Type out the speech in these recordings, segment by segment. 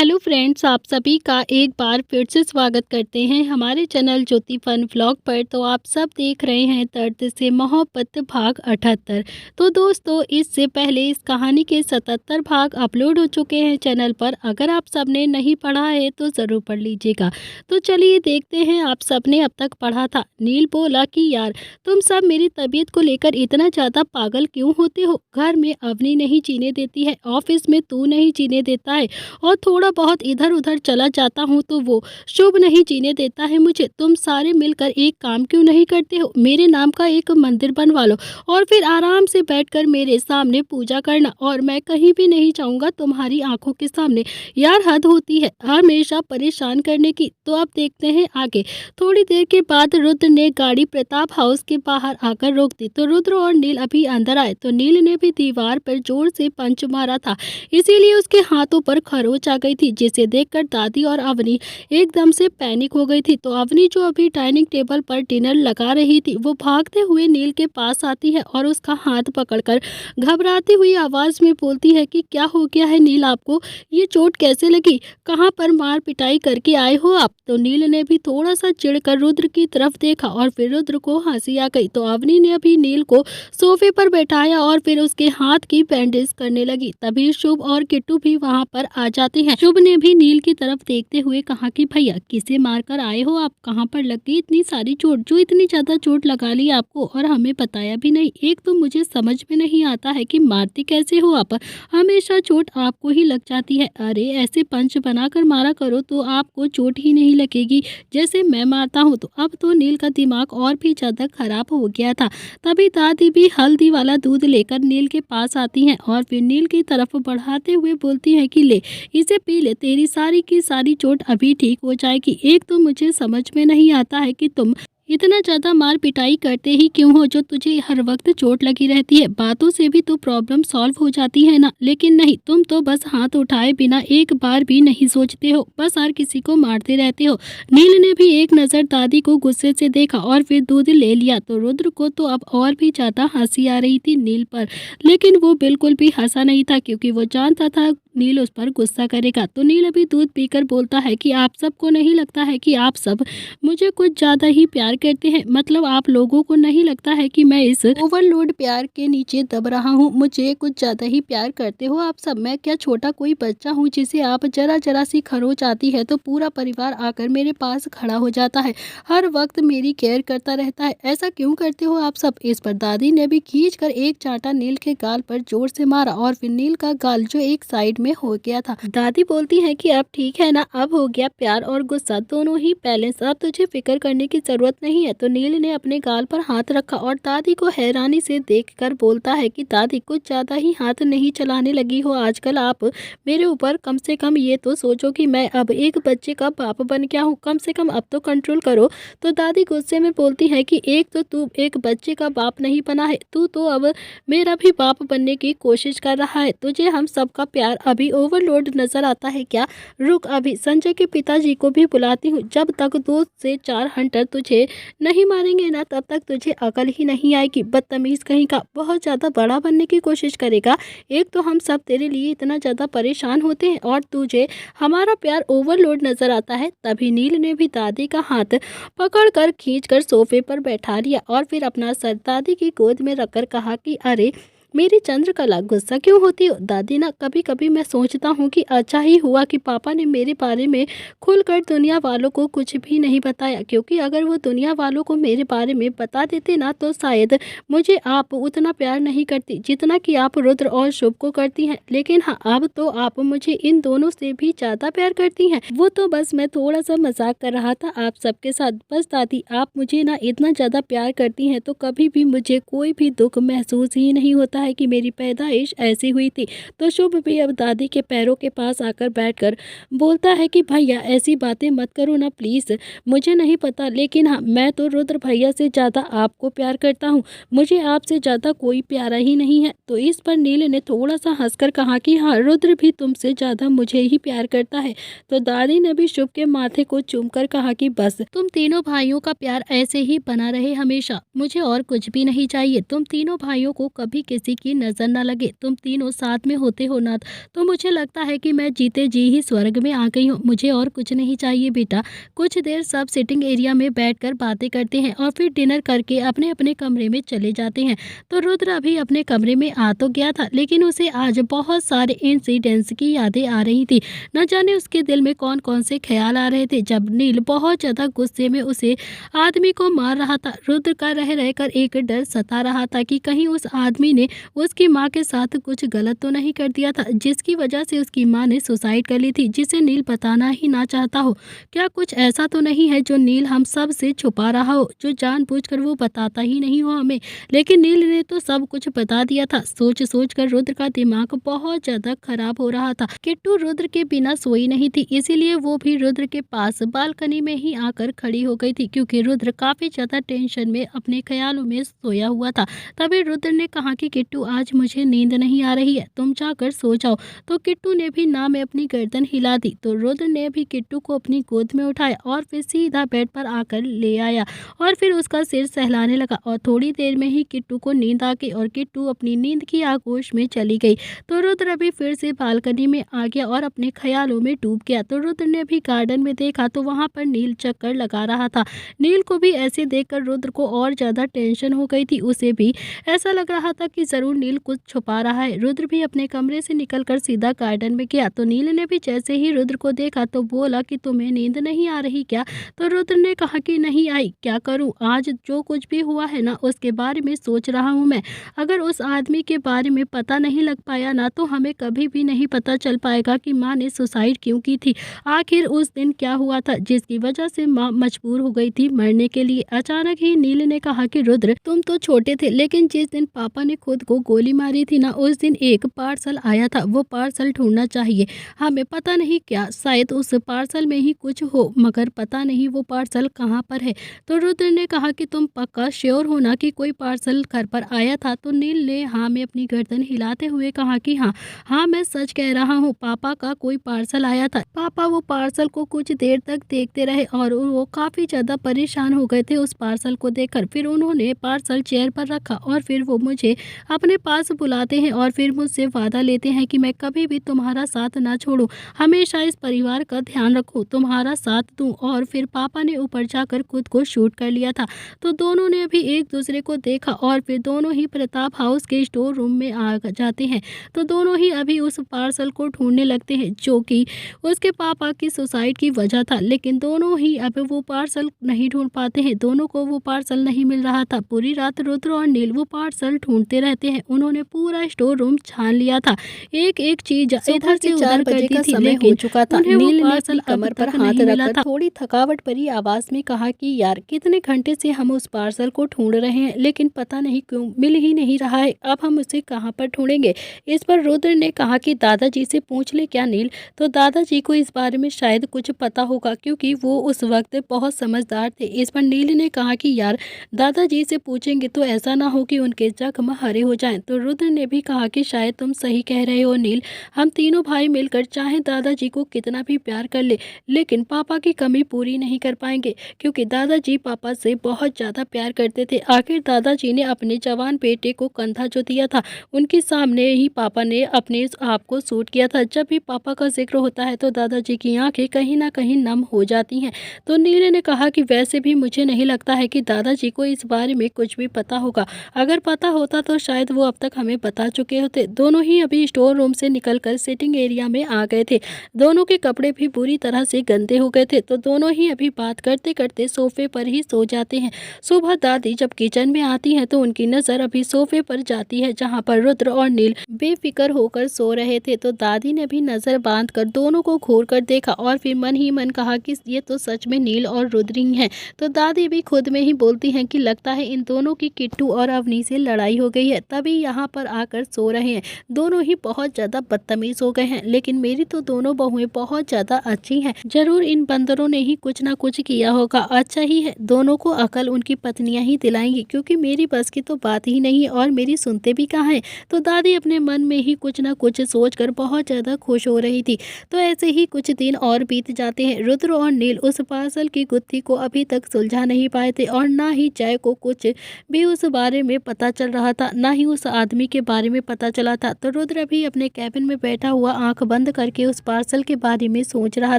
Hello friends, आप सभी का एक बार फिर से स्वागत करते हैं हमारे चैनल ज्योति फन व्लॉग पर। तो आप सब देख रहे हैं दर्द से मोहब्बत भाग 78। तो दोस्तों, इससे पहले इस कहानी के 77 भाग अपलोड हो चुके हैं चैनल पर। अगर आप सबने नहीं पढ़ा है तो ज़रूर पढ़ लीजिएगा। तो चलिए देखते हैं आप सबने अब तक पढ़ा था। नील बोला कि यार, तुम सब मेरी तबीयत को लेकर इतना ज़्यादा पागल क्यों होते हो? घर में अवनी नहीं जीने देती है, ऑफिस में तू नहीं जीने देता है, और थोड़ा बहुत इधर उधर चला जाता हूँ तो वो शुभ नहीं जीने देता है मुझे। तुम सारे मिलकर एक काम क्यों नहीं करते हो? मेरे नाम का एक मंदिर बनवा लो और फिर आराम से बैठकर मेरे सामने पूजा करना, और मैं कहीं भी नहीं जाऊँगा तुम्हारी आंखों के सामने। यार, हद होती है हमेशा परेशान करने की। तो अब देखते हैं आगे। थोड़ी देर के बाद रुद्र ने गाड़ी प्रताप हाउस के बाहर आकर रोक दी। तो रुद्र और नील अभी अंदर आए तो नील ने भी दीवार पर जोर से पंच मारा था, इसीलिए उसके हाथों पर खरोच आ गई थी, जिसे देखकर दादी और अवनी एकदम से पैनिक हो गई थी। तो अवनी, जो अभी डाइनिंग टेबल पर डिनर लगा रही थी, वो भागते हुए नील के पास आती है और उसका हाथ पकड़कर घबराती हुई आवाज में बोलती है कि क्या हो गया है नील, आपको ये चोट कैसे लगी? कहाँ पर मार पिटाई करके आए हो आप? तो नील ने भी थोड़ा सा चिढ़कर रुद्र की तरफ देखा और फिर रुद्र को हंसी आ गई। तो अवनी ने अभी नील को सोफे पर बैठाया और फिर उसके हाथ की बैंडेज करने लगी। तभी शुभ और किट्टू भी वहां पर आ जाते हैं। शुभ ने भी नील की तरफ देखते हुए कहा कि भैया, किसे मारकर आए हो आप? कहां पर लग गई इतनी सारी चोट? जो इतनी ज्यादा चोट लगा ली आपको और हमें बताया भी नहीं। एक तो मुझे समझ में नहीं आता है कि मारती कैसे हो आप, हमेशा चोट आपको ही लग जाती है। अरे, ऐसे पंच बनाकर मारा करो तो आपको चोट ही नहीं लगेगी जैसे मैं मारता हूँ। तो अब तो नील का दिमाग और भी ज्यादा खराब हो गया था। तभी दादी भी हल्दी वाला दूध लेकर नील के पास आती हैं और फिर नील की तरफ बढ़ाते हुए बोलती है कि ले, इसे पी ले, तेरी सारी की सारी चोट अभी ठीक हो जाएगी। एक तो मुझे समझ में नहीं आता है कि तुम इतना ज्यादा मार पिटाई करते ही क्यों हो, जो तुझे हर वक्त चोट लगी रहती है। बातों से भी तो प्रॉब्लम सॉल्व हो जाती है ना, लेकिन नहीं, तुम तो बस हाथ उठाए बिना एक बार भी नहीं सोचते हो, बस हर किसी को मारते रहते हो। नील ने भी एक नजर दादी को गुस्से से देखा और फिर दूध ले लिया। तो रुद्र को तो अब और भी ज्यादा हंसी आ रही थी नील पर, लेकिन वो बिल्कुल भी हंसा नहीं था क्योंकि वो जानता था नील उस पर गुस्सा करेगा। तो नील अभी दूध पीकर बोलता है कि आप सबको नहीं लगता है कि आप सब मुझे कुछ ज्यादा ही प्यार करते हैं? मतलब आप लोगों को नहीं लगता है कि मैं इस ओवरलोड प्यार के नीचे दब रहा हूँ? मुझे कुछ ज्यादा ही प्यार करते हो आप सब। मैं क्या छोटा कोई बच्चा हूँ जिसे आप जरा जरा सी खरोच आती है तो पूरा परिवार आकर मेरे पास खड़ा हो जाता है, हर वक्त मेरी केयर करता रहता है? ऐसा क्यों करते हो आप सब? इस पर दादी ने भी खींच कर एक चांटा नील के गाल पर जोर से मारा और फिर नील का गाल जो एक साइड में हो गया था। दादी बोलती है कि अब ठीक है ना, अब हो गया प्यार और गुस्सा दोनों ही बैलेंस, अब तुझे फिक्र करने की जरूरत नहीं है। तो नील ने अपने गाल पर हाथ रखा और दादी को हैरानी से देखकर बोलता है कि दादी, कुछ ज्यादा ही हाथ नहीं चलाने लगी हो आजकल आप मेरे ऊपर? कम से कम ये तो सोचो कि मैं अब एक बच्चे का बाप बन गया हूँ, कम से कम अब तो कंट्रोल करो। तो दादी गुस्से में बोलती है कि एक तो तू एक बच्चे का बाप नहीं बना है, तू तो अब मेरा भी बाप बनने की कोशिश कर रहा है। तुझे हम सबका प्यार अभी ओवरलोड नजर आता है क्या? रुक, अभी संजय के पिताजी को भी बुलाती हूँ। जब तक 2 से 4 हंटर तुझे नहीं मारेंगे ना, तब तक तुझे अकल ही नहीं आएगी। बदतमीज कहीं का, बहुत ज्यादा बड़ा बनने की कोशिश करेगा। एक तो हम सब तेरे लिए इतना ज्यादा परेशान होते हैं और तुझे हमारा प्यार ओवरलोड नजर आता है। तभी नील ने भी दादी का हाथ पकड़कर खींचकर सोफे पर बैठा लिया और फिर अपना सर दादी की गोद में रखकर कहा कि अरे मेरी चंद्रकला, गुस्सा क्यों होती हो? दादी ना, कभी कभी मैं सोचता हूँ कि अच्छा ही हुआ कि पापा ने मेरे बारे में खुलकर दुनिया वालों को कुछ भी नहीं बताया, क्योंकि अगर वो दुनिया वालों को मेरे बारे में बता देते ना तो शायद मुझे आप उतना प्यार नहीं करती जितना कि आप रुद्र और शुभ को करती हैं। लेकिन हाँ, अब तो आप मुझे इन दोनों से भी ज्यादा प्यार करती हैं। वो तो बस मैं थोड़ा सा मजाक कर रहा था आप सबके साथ। बस दादी, आप मुझे ना इतना ज्यादा प्यार करती हैं तो कभी भी मुझे कोई भी दुख महसूस ही नहीं होता है कि मेरी पैदाइश ऐसी हुई थी। तो शुभ भी अब दादी के पैरों के पास आकर बैठकर बोलता है कि भैया, ऐसी बातें मत करो ना प्लीज। मुझे नहीं पता, लेकिन हाँ, मैं तो रुद्र भैया से ज्यादा आपको प्यार करता हूँ। मुझे आपसे ज्यादा कोई प्यारा ही नहीं है। तो इस पर नील ने थोड़ा सा हंसकर कहा कि हाँ, रुद्र भी तुमसे ज्यादा मुझे ही प्यार करता है। तो दादी ने भी शुभ के माथे को चूमकर कहा कि बस तुम तीनों भाइयों का प्यार ऐसे ही बना रहे हमेशा, मुझे और कुछ भी नहीं चाहिए। तुम तीनों भाइयों को कभी किसी किसी की नज़र न लगे। तुम तीनों साथ में होते हो ना, तो मुझे लगता है कि मैं जीते जी ही स्वर्ग में आ गई हूँ। मुझे और कुछ नहीं चाहिए बेटा। कुछ देर सब सिटिंग एरिया में बैठकर बातें करते हैं और फिर डिनर करके अपने अपने कमरे में चले जाते हैं। तो रुद्र अभी अपने कमरे में आ तो गया था, लेकिन उसे आज बहुत सारे इंसिडेंट्स की यादें आ रही थी। न जाने उसके दिल में कौन कौन से ख्याल आ रहे थे। जब नील बहुत ज्यादा गुस्से में उसे आदमी को मार रहा था, रुद्र का रह रहकर एक डर सता रहा था कि कहीं उस आदमी ने उसकी माँ के साथ कुछ गलत तो नहीं कर दिया था, जिसकी वजह से उसकी माँ ने सुसाइड कर ली थी, जिसे नील बताना ही ना चाहता हो। क्या कुछ ऐसा तो नहीं है जो नील हम सब से छुपा रहा हो, जो जानबूझकर वो बताता ही नहीं हो हमें। लेकिन नील ने तो सब कुछ बता दिया था। सोच सोच कर रुद्र का दिमाग बहुत ज्यादा खराब हो रहा था। किट्टू रुद्र के बिना सोई नहीं थी, इसीलिए वो भी रुद्र के पास बालकनी में ही आकर खड़ी हो गई थी, क्योंकि रुद्र काफी ज्यादा टेंशन में अपने ख्यालों में सोया हुआ था। तभी रुद्र ने कहा कि किट्टू, आज मुझे नींद नहीं आ रही है, तुम जाकर सो जाओ। तो किट्टू ने भी ना में अपनी गर्दन हिला दी। तो रुद्र ने भी किट्टू को अपनी गोद में उठाया और फिर सीधा बेड पर आकर ले आया और फिर उसका सिर सहलाने लगा। और थोड़ी देर में ही किट्टू को नींद आ गई और किट्टू अपनी नींद की आगोश में चली गई। तो रुद्र अभी फिर से बालकनी में आ गया और अपने ख्यालों में डूब गया। तो रुद्र ने भी गार्डन में देखा तो वहां पर नील चक्कर लगा रहा था। नील को भी ऐसे देखकर रुद्र को और ज्यादा टेंशन हो गई थी। उसे भी ऐसा लग रहा था कि जरूर नील कुछ छुपा रहा है। रुद्र भी अपने कमरे से निकलकर सीधा गार्डन में गया। तो नील ने भी जैसे ही रुद्र को देखा तो बोला कि तुम्हें नींद नहीं आ रही क्या? तो रुद्र ने कहा कि नहीं आई। क्या करूं, आज जो कुछ भी हुआ है ना उसके बारे में सोच रहा हूं मैं। अगर उस आदमी के बारे में पता नहीं लग पाया ना तो हमें कभी भी नहीं पता चल पाएगा कि माँ ने सुसाइड क्यों की थी। आखिर उस दिन क्या हुआ था जिसकी वजह से माँ मजबूर हो गई थी मरने के लिए। अचानक ही नील ने कहा कि रुद्र, तुम तो छोटे थे, लेकिन जिस दिन पापा ने खुद को गोली मारी थी ना उस दिन एक पार्सल आया था। वो पार्सल ढूंढना चाहिए हमें। पता नहीं क्या, शायद उस पार्सल में ही कुछ हो, मगर पता नहीं वो पार्सल कहाँ पर है। तो रुद्र ने कहा कि तुम पक्का श्योर हो ना कि कोई पार्सल घर पर आया था? तो नील ने हाँ में अपनी गर्दन हिलाते हुए कहा कि हाँ मैं सच कह रहा हूँ, पापा का कोई पार्सल आया था। पापा वो पार्सल को कुछ देर तक देखते रहे और वो काफी ज्यादा परेशान हो गए थे उस पार्सल को देखकर। फिर उन्होंने पार्सल चेयर पर रखा और फिर वो मुझे अपने पास बुलाते हैं और फिर मुझसे वादा लेते हैं कि मैं कभी भी तुम्हारा साथ ना छोड़ूं, हमेशा इस परिवार का ध्यान रखूं, तुम्हारा साथ दूं। और फिर पापा ने ऊपर जाकर खुद को शूट कर लिया था। तो दोनों ने भी एक दूसरे को देखा और फिर दोनों ही प्रताप हाउस के स्टोर रूम में आ जाते हैं। तो दोनों ही अभी उस पार्सल को ढूंढने लगते हैं जो कि उसके पापा की सुसाइड की वजह था। लेकिन दोनों ही अब वो पार्सल नहीं ढूंढ पाते हैं, दोनों को वो पार्सल नहीं मिल रहा था। पूरी रात रुद्र और नील वो पार्सल ढूंढते रहते हैं। उन्होंने पूरा स्टोर रूम छान लिया था, एक एक चीज इधर से उधर करती थी, लेकिन हो चुका था। नील ने अपनी कमर पर हाथ रखकर थोड़ी थकावट भरी आवाज में कहा कि यार, कितने घंटे से हम उस पार्सल को ढूंढ रहे हैं, लेकिन पता नहीं क्यों मिल ही नहीं रहा है। अब हम उसे कहाँ पर ढूंढेंगे? इस पर रुद्र ने कहा कि दादाजी से पूछ ले क्या नील? तो दादाजी को इस बारे में शायद कुछ पता होगा, क्योंकि वो उस वक्त बहुत समझदार थे। इस पर नील ने कहा कि यार, दादाजी से पूछेंगे तो ऐसा ना हो कि उनके जख्म हरे हो जाएं। तो रुद्र ने भी कहा कि शायद तुम सही कह रहे हो नील, हम तीनों भाई मिलकर चाहे दादाजी को कितना भी प्यार कर ले, लेकिन पापा की कमी पूरी नहीं कर पाएंगे, क्योंकि दादाजी पापा से बहुत ज़्यादा प्यार करते थे। आखिर दादाजी ने अपने जवान बेटे को कंधा जो दिया था, उनके सामने ही पापा ने अपने आप को शूट किया था। जब भी पापा का जिक्र होता है तो दादाजी की आंखें कहीं ना कहीं नम हो जाती हैं। तो नीले ने कहा कि वैसे भी मुझे नहीं लगता है कि दादाजी को इस बारे में कुछ भी पता होगा, अगर पता होता तो शायद वो अब तक हमें बता चुके होते। दोनों ही अभी स्टोर रूम से निकलकर सिटिंग एरिया में आ गए थे। दोनों के कपड़े भी बुरी तरह से गंदे हो गए थे। तो दोनों ही अभी बात करते करते सोफे पर ही सो जाते हैं। सुबह दादी जब किचन में आती हैं तो उनकी नज़र अभी सोफे पर जाती है जहां पर रुद्र और नील बेफिक्र होकर सो रहे थे। तो दादी ने भी नज़र बांध कर दोनों को घूर कर देखा और फिर मन ही मन कहा कि ये तो सच में नील और रुद्र ही हैं। तो दादी भी खुद में ही बोलती हैं कि लगता है इन दोनों की किट्टू और अवनी से लड़ाई हो गई है, तभी यहाँ पर आकर सो रहे हैं। दोनों ही बहुत ज़्यादा बदतमीज हो गए हैं, लेकिन मेरी तो दोनों बहुएं बहुत ज़्यादा अच्छी हैं। जरूर इन बंदरों ने ही कुछ ना कुछ किया होगा। अच्छा ही है, दोनों को अकल उनकी पत्नियां ही दिलाएंगी, क्योंकि मेरी बस की तो बात ही नहीं है और मेरी सुनते भी कहाँ है। तो दादी अपने मन में ही कुछ ना कुछ सोचकर बहुत ज़्यादा खुश हो रही थी। तो ऐसे ही कुछ दिन और बीत जाते हैं। रुद्र और नील उस पार्सल की गुत्थी को अभी तक सुलझा नहीं पाए थे और ना ही जय को कुछ भी उस बारे में पता चल रहा था, ना कहीं उस आदमी के बारे में पता चला था। तो रुद्र अभी अपने कैबिन में बैठा हुआ आंख बंद करके उस पार्सल के बारे में सोच रहा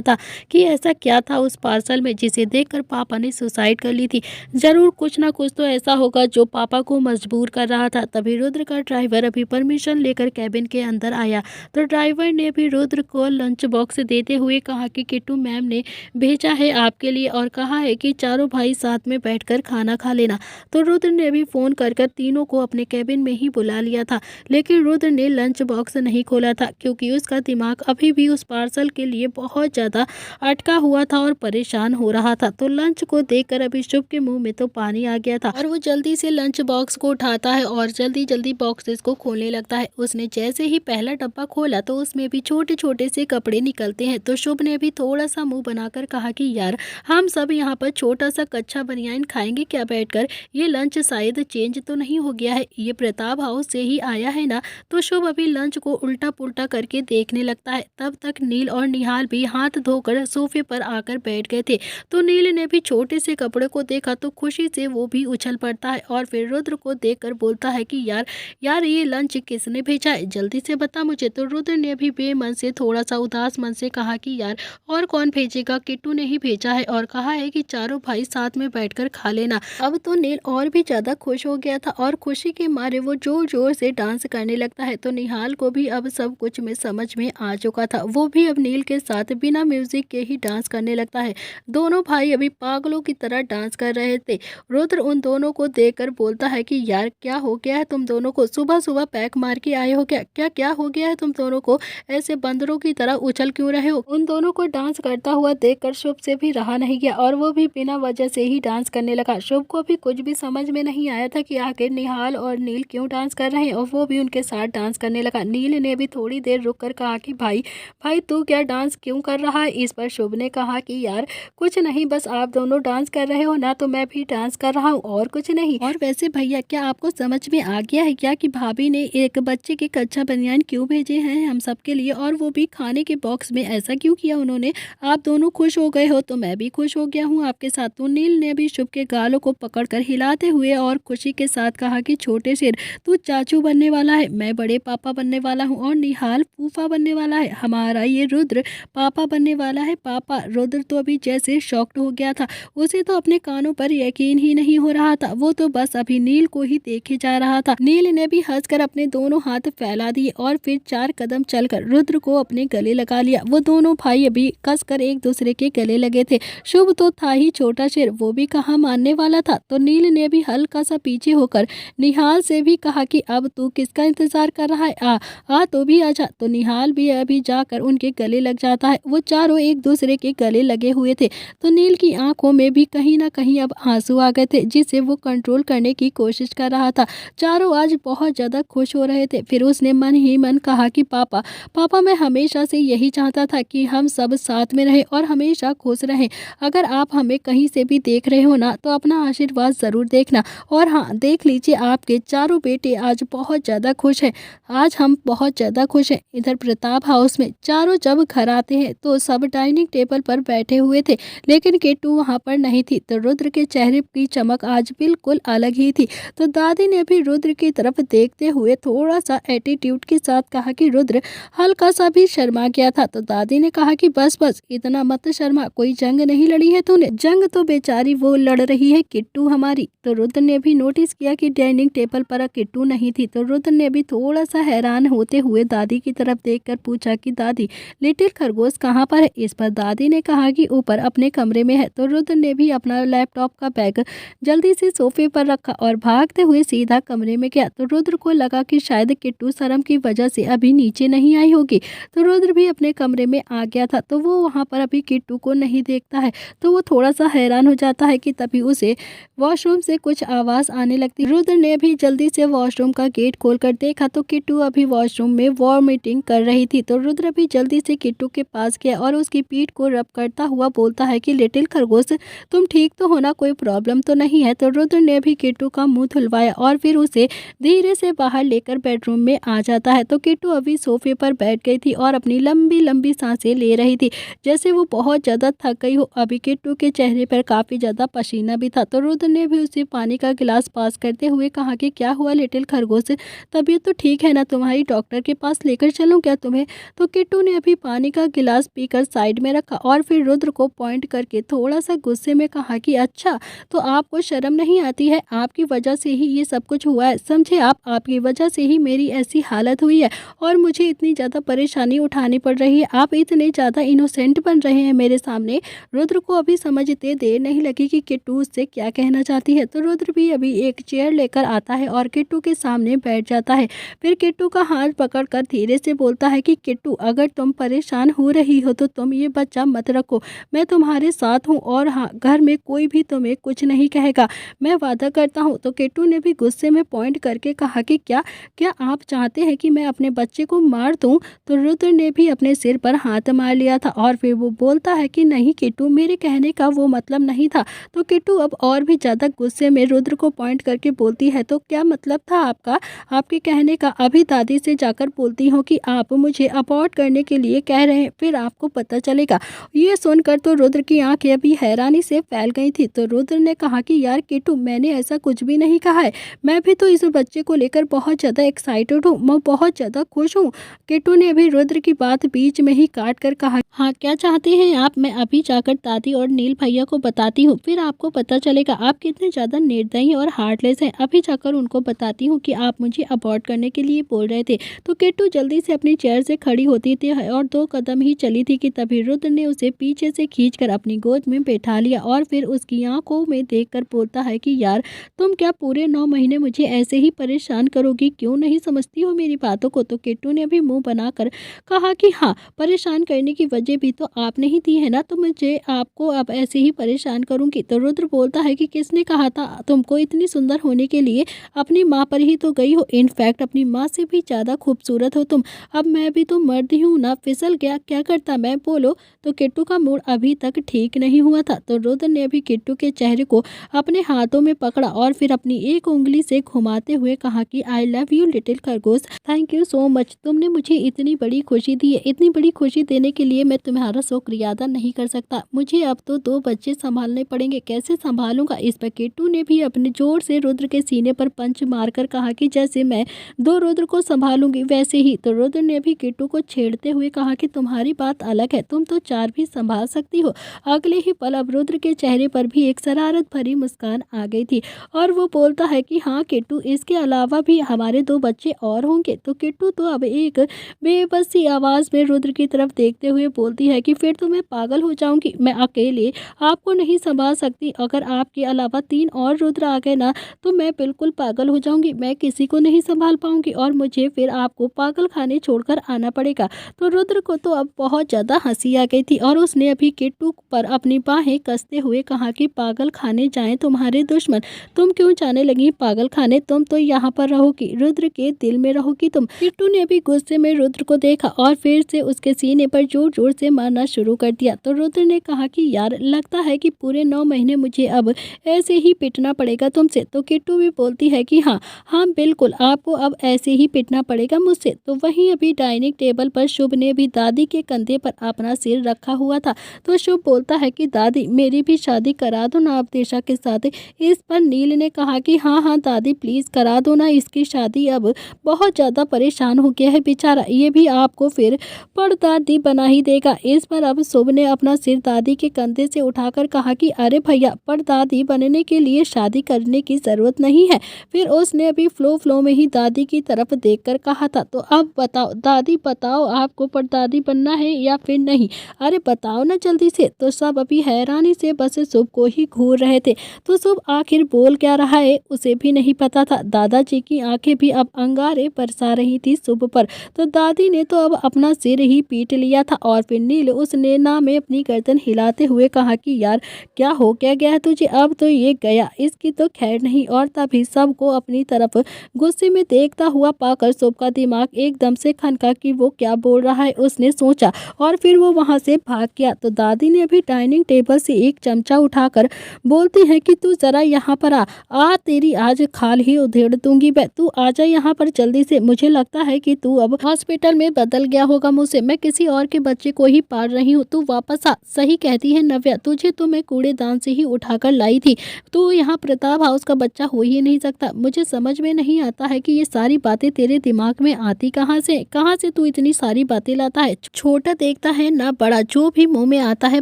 था कि ऐसा क्या था उस पार्सल में जिसे देखकर पापा ने सुसाइड कर ली थी। जरूर कुछ ना कुछ तो ऐसा होगा जो पापा को मजबूर कर रहा था। तभी रुद्र का ड्राइवर अभी परमिशन लेकर कैबिन के अंदर आया। तो ड्राइवर ने भी रुद्र को लंच बॉक्स देते हुए कहा कि किट्टू मैम ने भेजा है आपके लिए और कहा है कि चारों भाई साथ में बैठकर खाना खा लेना। तो रुद्र ने भी फ़ोन कर तीनों को अपने कैबिन में ही बुला लिया था। लेकिन रुद्र ने लंच बॉक्स नहीं खोला था क्योंकि उसका दिमाग अभी भी उस पार्सल के लिए बहुत ज़्यादा अटका हुआ था और परेशान हो रहा था। तो लंच को देखकर अभी शुभ के मुंह में तो पानी आ गया था और वो जल्दी से लंच बॉक्स को उठाता है और जल्दी जल्दी बॉक्सेस को खोलने लगता है। उसने जैसे ही पहला डब्बा खोला तो उसमें भी छोटे छोटे से कपड़े निकलते हैं। तो शुभ ने भी थोड़ा सा मुंह बनाकर कहा कि यार हम सब यहाँ पर छोटा सा कच्चा बनियान खाएंगे क्या बैठकर, ये लंच शायद चेंज तो नहीं हो गया है, ये प्रताप हाउस से ही आया है ना। तो शुभ अभी लंच को उल्टा पुल्टा करके देखने लगता है। तब तक नील और निहाल भी हाथ धोकर सोफे पर आकर बैठ गए थे। तो नील ने भी छोटे से कपड़े को देखा तो खुशी से वो भी उछल पड़ता है और फिर रुद्र को देखकर बोलता है कि यार यार ये लंच किसने भेजा है, जल्दी से बता मुझे। तो रुद्र ने भी बेमन से थोड़ा सा उदास मन से कहा कि यार और कौन भेजेगा, किट्टू ने ही भेजा है और कहा है कि चारों भाई साथ में बैठकर खा लेना। अब तो नील और भी ज्यादा खुश हो गया था और खुशी के मारे वो जोर जोर से डांस करने लगता है। तो निहाल को भी अब सब कुछ में समझ में आ चुका था, वो भी अब नील के साथ बिना म्यूजिक के ही डांस करने लगता है। दोनों भाई अभी पागलों की तरह डांस कर रहे थे। रुद्र उन दोनों को देखकर बोलता है कि यार क्या हो गया है तुम दोनों को, सुबह सुबह पैक मार के आए हो क्या, क्या क्या हो गया है तुम दोनों को, ऐसे बंदरों की तरह उछल क्यों रहे हो। उन दोनों को डांस करता हुआ देखकर शुभ से भी रहा नहीं गया और वो भी बिना वजह से ही डांस करने लगा। शुभ को भी कुछ भी समझ में नहीं आया था कि आखिर निहाल और नील क्यों डांस कर रहे हैं और वो भी उनके साथ डांस करने लगा। नील ने भी थोड़ी देर रुक कर कहा कि भाई भाई तू क्या डांस क्यों कर रहा है। इस पर शुभ ने कहा कि यार कुछ नहीं, बस आप दोनों डांस कर रहे हो ना तो मैं भी डांस कर रहा हूँ और कुछ नहीं। और वैसे भैया क्या आपको समझ में आ गया है क्या कि भाभी ने एक बच्चे के कच्चा बनियान क्यों भेजे हैं हम सबके लिए, और वो भी खाने के बॉक्स में, ऐसा क्यों किया उन्होंने। आप दोनों खुश हो गए हो तो मैं भी खुश हो गया हूँ आपके साथ। तो नील ने भी शुभ के गालों को पकड़कर हिलाते हुए और खुशी के साथ कहा कि छोटे शेर तू चाचू बनने वाला है, मैं बड़े पापा बनने वाला हूँ और निहाल फूफा बनने वाला है, हमारा ये रुद्र पापा बनने वाला है पापा। रुद्र तो अभी जैसे शॉक्ड हो गया था, उसे तो अपने कानों पर यकीन ही नहीं हो रहा था, वो तो बस अभी नील को ही देखे जा रहा था। नील ने भी हंसकर अपने दोनों हाथ फैला दिए और फिर 4 कदम चलकर रुद्र को अपने गले लगा लिया। वो दोनों भाई अभी कसकर एक दूसरे के गले लगे थे। शुभ तो था ही छोटा शेर, वो भी कहाँ मानने वाला था। तो नील ने भी हल्का सा पीछे होकर निहाल से भी कहा कि अब तू किसका इंतजार कर रहा है, आ तो भी आजा। तो निहाल भी अभी जाकर उनके गले लग जाता है। वो चारों एक दूसरे के गले लगे हुए थे। तो नील की आंखों में भी कहीं ना कहीं अब आंसू आ गए थे जिसे वो कंट्रोल करने की कोशिश कर रहा था। चारों आज बहुत ज्यादा खुश हो रहे थे। फिर उसने मन ही मन कहा कि पापा पापा मैं हमेशा से यही चाहता था कि हम सब साथ में रहें और हमेशा खुश रहें। अगर आप हमें कहीं से भी देख रहे हो ना तो अपना आशीर्वाद ज़रूर देखना। और हाँ देख लीजिए आपके चारों बेटे आज बहुत ज़्यादा खुश हैं, आज हम बहुत ज़्यादा खुश हैं। इधर प्रताप हाउस में चारों जब घर आते हैं तो सब डाइनिंग टेबल पर बैठे हुए थे लेकिन किट्टू वहाँ पर नहीं थी। तो रुद्र के चेहरे की चमक आज बिल्कुल अलग ही थी। तो दादी ने भी रुद्र की तरफ देखते हुए थोड़ा सा एटीट्यूड के साथ कहा कि रुद्र हल्का सा भी शर्मा गया था। तो दादी ने कहा कि बस बस इतना मत शर्मा, कोई जंग नहीं लड़ी है तूने, जंग तो बेचारी वो लड़ रही है किट्टू हमारी। तो रुद्र ने भी नोटिस किया कि डाइनिंग टेबल पर किट्टू नहीं थी। तो रुद्र ने भी थोड़ा सा हैरान होते हुए दादी की तरफ देखकर पूछा कि दादी लिटिल खरगोश कहाँ पर है। इस पर दादी ने कहा कि ऊपर अपने कमरे में है। तो रुद्र ने भी अपना लैपटॉप का बैग जल्दी से सोफे पर रखा और भागते हुए सीधा कमरे में गया। तो रुद्र को लगा कि शायद किट्टू शर्म की वजह से अभी नीचे नहीं आई होगी। तो रुद्र भी अपने कमरे में आ गया था। तो वो वहाँ पर अभी किट्टू को नहीं देखता है तो वो थोड़ा सा हैरान हो जाता है कि तभी उसे वॉशरूम से कुछ आवाज़ आने लगती। रुद्र ने भी जल्दी से वॉशरूम का गेट खोलकर देखा तो किट्टू अभी वॉशरूम में वॉमिटिंग कर रही थी। तो रुद्र भी जल्दी से किट्टू के पास गया और उसकी पीठ को रब करता हुआ बोलता है कि लिटिल खरगोश तुम ठीक तो हो ना, कोई प्रॉब्लम तो नहीं है। तो रुद्र ने भी किट्टू का मुंह धुलवाया और फिर उसे धीरे से बाहर लेकर बेडरूम में आ जाता है। तो किट्टू अभी सोफे पर बैठ गई थी और अपनी लंबी लंबी सांसें ले रही थी जैसे वो बहुत ज़्यादा थक गई हो। अभी किट्टू के चेहरे पर काफ़ी ज़्यादा पसीना भी था। तो रुद्र ने भी उसे पानी का गिलास पास करते हुए कहा कि क्या हुआ हुआ लिटिल खरगोश, तबीयत तो ठीक है ना तुम्हारी, डॉक्टर के पास लेकर चलूं क्या तुम्हें? तो किट्टू ने अभी पानी का गिलास पीकर साइड में रखा और फिर रुद्र को पॉइंट करके थोड़ा सा गुस्से में कहा कि अच्छा, तो आपको शर्म नहीं आती है? आपकी वजह से ही ये सब कुछ हुआ है, समझे आप? आपकी वजह से ही मेरी ऐसी हालत हुई है और मुझे इतनी ज़्यादा परेशानी उठानी पड़ रही है। आप इतने ज़्यादा इनोसेंट बन रहे हैं मेरे सामने। रुद्र को अभी समझते देर नहीं लगी कि किट्टू उससे क्या कहना चाहती है, तो रुद्र भी अभी एक चेयर लेकर आता है और किट्टू के सामने बैठ जाता है। फिर किट्टू का हाथ पकड़कर धीरे से बोलता है कि किट्टू, अगर तुम परेशान हो रही हो तो तुम ये बच्चा मत रखो, मैं तुम्हारे साथ हूँ और हाँ, घर में कोई भी तुम्हें कुछ नहीं कहेगा, मैं वादा करता हूँ। तो किट्टू ने भी गुस्से में पॉइंट करके कहा कि क्या क्या आप चाहते हैं कि मैं अपने बच्चे को मार दूं? तो रुद्र ने भी अपने सिर पर हाथ मार लिया था और फिर वो बोलता है कि नहीं किट्टू, मेरे कहने का वो मतलब नहीं था। तो किट्टू अब और भी ज़्यादा गुस्से में रुद्र को पॉइंट करके बोलती है, तो क्या मतलब था आपका, आपके कहने का? अभी दादी से जाकर बोलती हूँ कि आप मुझे अबॉर्ट करने के लिए कह रहे हैं, फिर आपको पता चलेगा। ये सुनकर तो रुद्र की आंखें अभी हैरानी से फैल गई थी। तो रुद्र ने कहा कि यार किट्टू, मैंने ऐसा कुछ भी नहीं कहा है, मैं भी तो इस बच्चे को लेकर बहुत ज़्यादा एक्साइटेड हूँ, मैं बहुत ज़्यादा खुश हूँ। किट्टू ने अभी रुद्र की बात बीच में ही काट कर कहा, हाँ क्या चाहते हैं आप? मैं अभी जाकर दादी और नील भैया को बताती हूँ, फिर आपको पता चलेगा आप कितने ज़्यादा निर्दयी और हार्टलेस हैं। अभी जाकर उनको बताती हूँ कि आप मुझे अबॉर्ट करने के लिए बोल रहे थे। तो किट्टू जल्दी से अपनी चेयर से खड़ी होती थी और 2 कदम ही चली थी कि तभी रुद्र ने उसे पीछे से खींचकर अपनी गोद में बैठा लिया और फिर उसकी आंखों में देखकर बोलता है कि यार, तुम क्या पूरे 9 महीने मुझे ऐसे ही परेशान करोगी? क्यों नहीं समझती हो मेरी बातों को? तो किट्टू ने भी मुंह बनाकर कहा कि हाँ, परेशान करने की वजह भी तो आपने ही दी है ना, तो मुझे आपको अब ऐसे ही परेशान करूंगी। तो रुद्र बोलता है कि किसने कहा था तुमको इतनी सुंदर होने के लिए? अपनी माँ पर ही तो गई हो, इनफैक्ट अपनी माँ से भी ज़्यादा खूबसूरत हो तुम। अब मैं भी तो मर्द ही हूँ ना, फिसल गया, क्या करता मैं, बोलो? तो किट्टू का मूड अभी तक ठीक नहीं हुआ था। तो रुद्र ने भी किट्टू के चेहरे को अपने हाथों में पकड़ा और फिर अपनी एक उंगली से घुमाते हुए कहा कि आई लव यू लिटिल खरगोश, थैंक यू सो मच, तुमने मुझे इतनी बड़ी खुशी दी है। इतनी बड़ी खुशी देने के लिए मैं तुम्हारा शुक्रिया अदा नहीं कर सकता। मुझे अब तो 2 बच्चे संभालने पड़ेंगे, कैसे संभालूंगा? इस पर किट्टू ने भी अपने जोर से रुद्र के सीने पर पंच मारकर कहा कि जैसे मैं 2 रुद्र को संभालूंगी वैसे ही। तो रुद्र ने भी किट्टू को छेड़ते हुए कहा कि तुम्हारी बात अलग है, तुम तो 4 भी संभाल सकती हो। अगले ही पल अब रुद्र के चेहरे पर भी एक शरारत भरी मुस्कान आ गई थी और वो बोलता है कि हाँ किट्टू, इसके अलावा भी हमारे 2 बच्चे और होंगे। तो किट्टू तो अब एक बेबस सी आवाज़ में रुद्र की तरफ देखते हुए बोलती है कि फिर तो मैं पागल हो जाऊंगी, मैं अकेले आपको नहीं संभाल सकती। अगर आपके अलावा 3 और रुद्र आ गए ना, तो मैं बिल्कुल पागल हो जाऊंगी, मैं किसी को नहीं संभाल पाऊंगी और मुझे फिर आपको पागल खाने छोड़कर आना पड़ेगा। तो रुद्र को तो अब बहुत ज़्यादा हंसी आ गई थी और उसने अभी किट्टू पर अपनी बाहें कसते हुए कहा कि पागल खाने जाएं तुम्हारे दुश्मन, तुम क्यों जाने लगी पागल खाने? तुम तो यहाँ पर रहोगी, रुद्र के दिल में रहोगी तुम। किट्टू ने भी गुस्से में रुद्र को देखा और फिर से उसके सीने पर जोर जोर से मारना शुरू कर दिया। तो रुद्र ने कहा कि यार, लगता है कि पूरे 9 महीने मुझे अब ऐसे ही पिटना पड़ेगा तुमसे। तो किट्टू भी बोलती है कि हाँ हाँ बिल्कुल, आपको अब ऐसे ही पिटना पड़ेगा मुझसे। तो वहीं अभी डाइनिंग टेबल पर शुभ ने भी दादी के कंधे पर अपना सिर रखा हुआ था। तो शुभ बोलता है कि दादी, मेरी भी शादी करा दो ना अवदेशा के साथ। इस पर नील ने कहा कि हाँ हाँ दादी, प्लीज़ करा दो ना इसकी शादी, अब बहुत ज़्यादा परेशान हो गया है बेचारा, ये भी आपको फिर परदादी बना ही देगा। इस पर अब शुभ ने अपना सिर दादी के कंधे से उठाकर कहा कि अरे भैया, परदादी बनने के लिए शादी करने की ज़रूरत नहीं है। फिर उसने अभी फ्लो में ही दादी की तरफ देखकर कहा था, तो अब बताओ दादी, बताओ आपको परदादी बनना है या फिर नहीं? अरे बताओ ना जल्दी से। तो सब अभी हैरानी से बस शुभ को ही घूर रहे थे। तो शुभ आखिर बोल क्या रहा है उसे भी नहीं पता था। दादाजी की आंखें भी अब अंगारे बरसा रही थी शुभ पर। तो दादी ने तो अब अपना सिर ही पीट लिया था और फिर नील उस नैना में अपनी गर्दन हिलाते हुए कहा कि यार, क्या हो क्या गया है तुझे? अब तो ये गया, इसकी तो खैर नहीं। और तभी सबको अपनी तरफ गुस्से में देखता हुआ पाकर शुभ का दिमाग एकदम से खनका कि वो क्या बोल रहा है, उसने सोचा और फिर वो वहां से भाग गया। तो दादी ने अभी डाइनिंग टेबल से एक चमचा उठाकर बोलती है कि तू जरा यहाँ पर आ तेरी आज खाल ही उधेड़ दूंगी मैं, तू आजा यहाँ पर जल्दी से। मुझे लगता है कि तू अब हॉस्पिटल में बदल गया होगा मुझसे, मैं किसी और के बच्चे को ही पाल रही हूँ, तू वापस आ। सही कहती है नव्या, तुझे तो मैं कूड़ेदान से ही उठाकर लाई थी, तू यहाँ प्रताप हाउस का बच्चा हो ही नहीं सकता। मुझे समझ में नहीं आता है कि ये सारी बातें तेरे दिमाग में आती कहाँ से तू इतनी सारी बातें लाता है। छोटा देखता है ना बड़ा, जो भी मुंह में आता है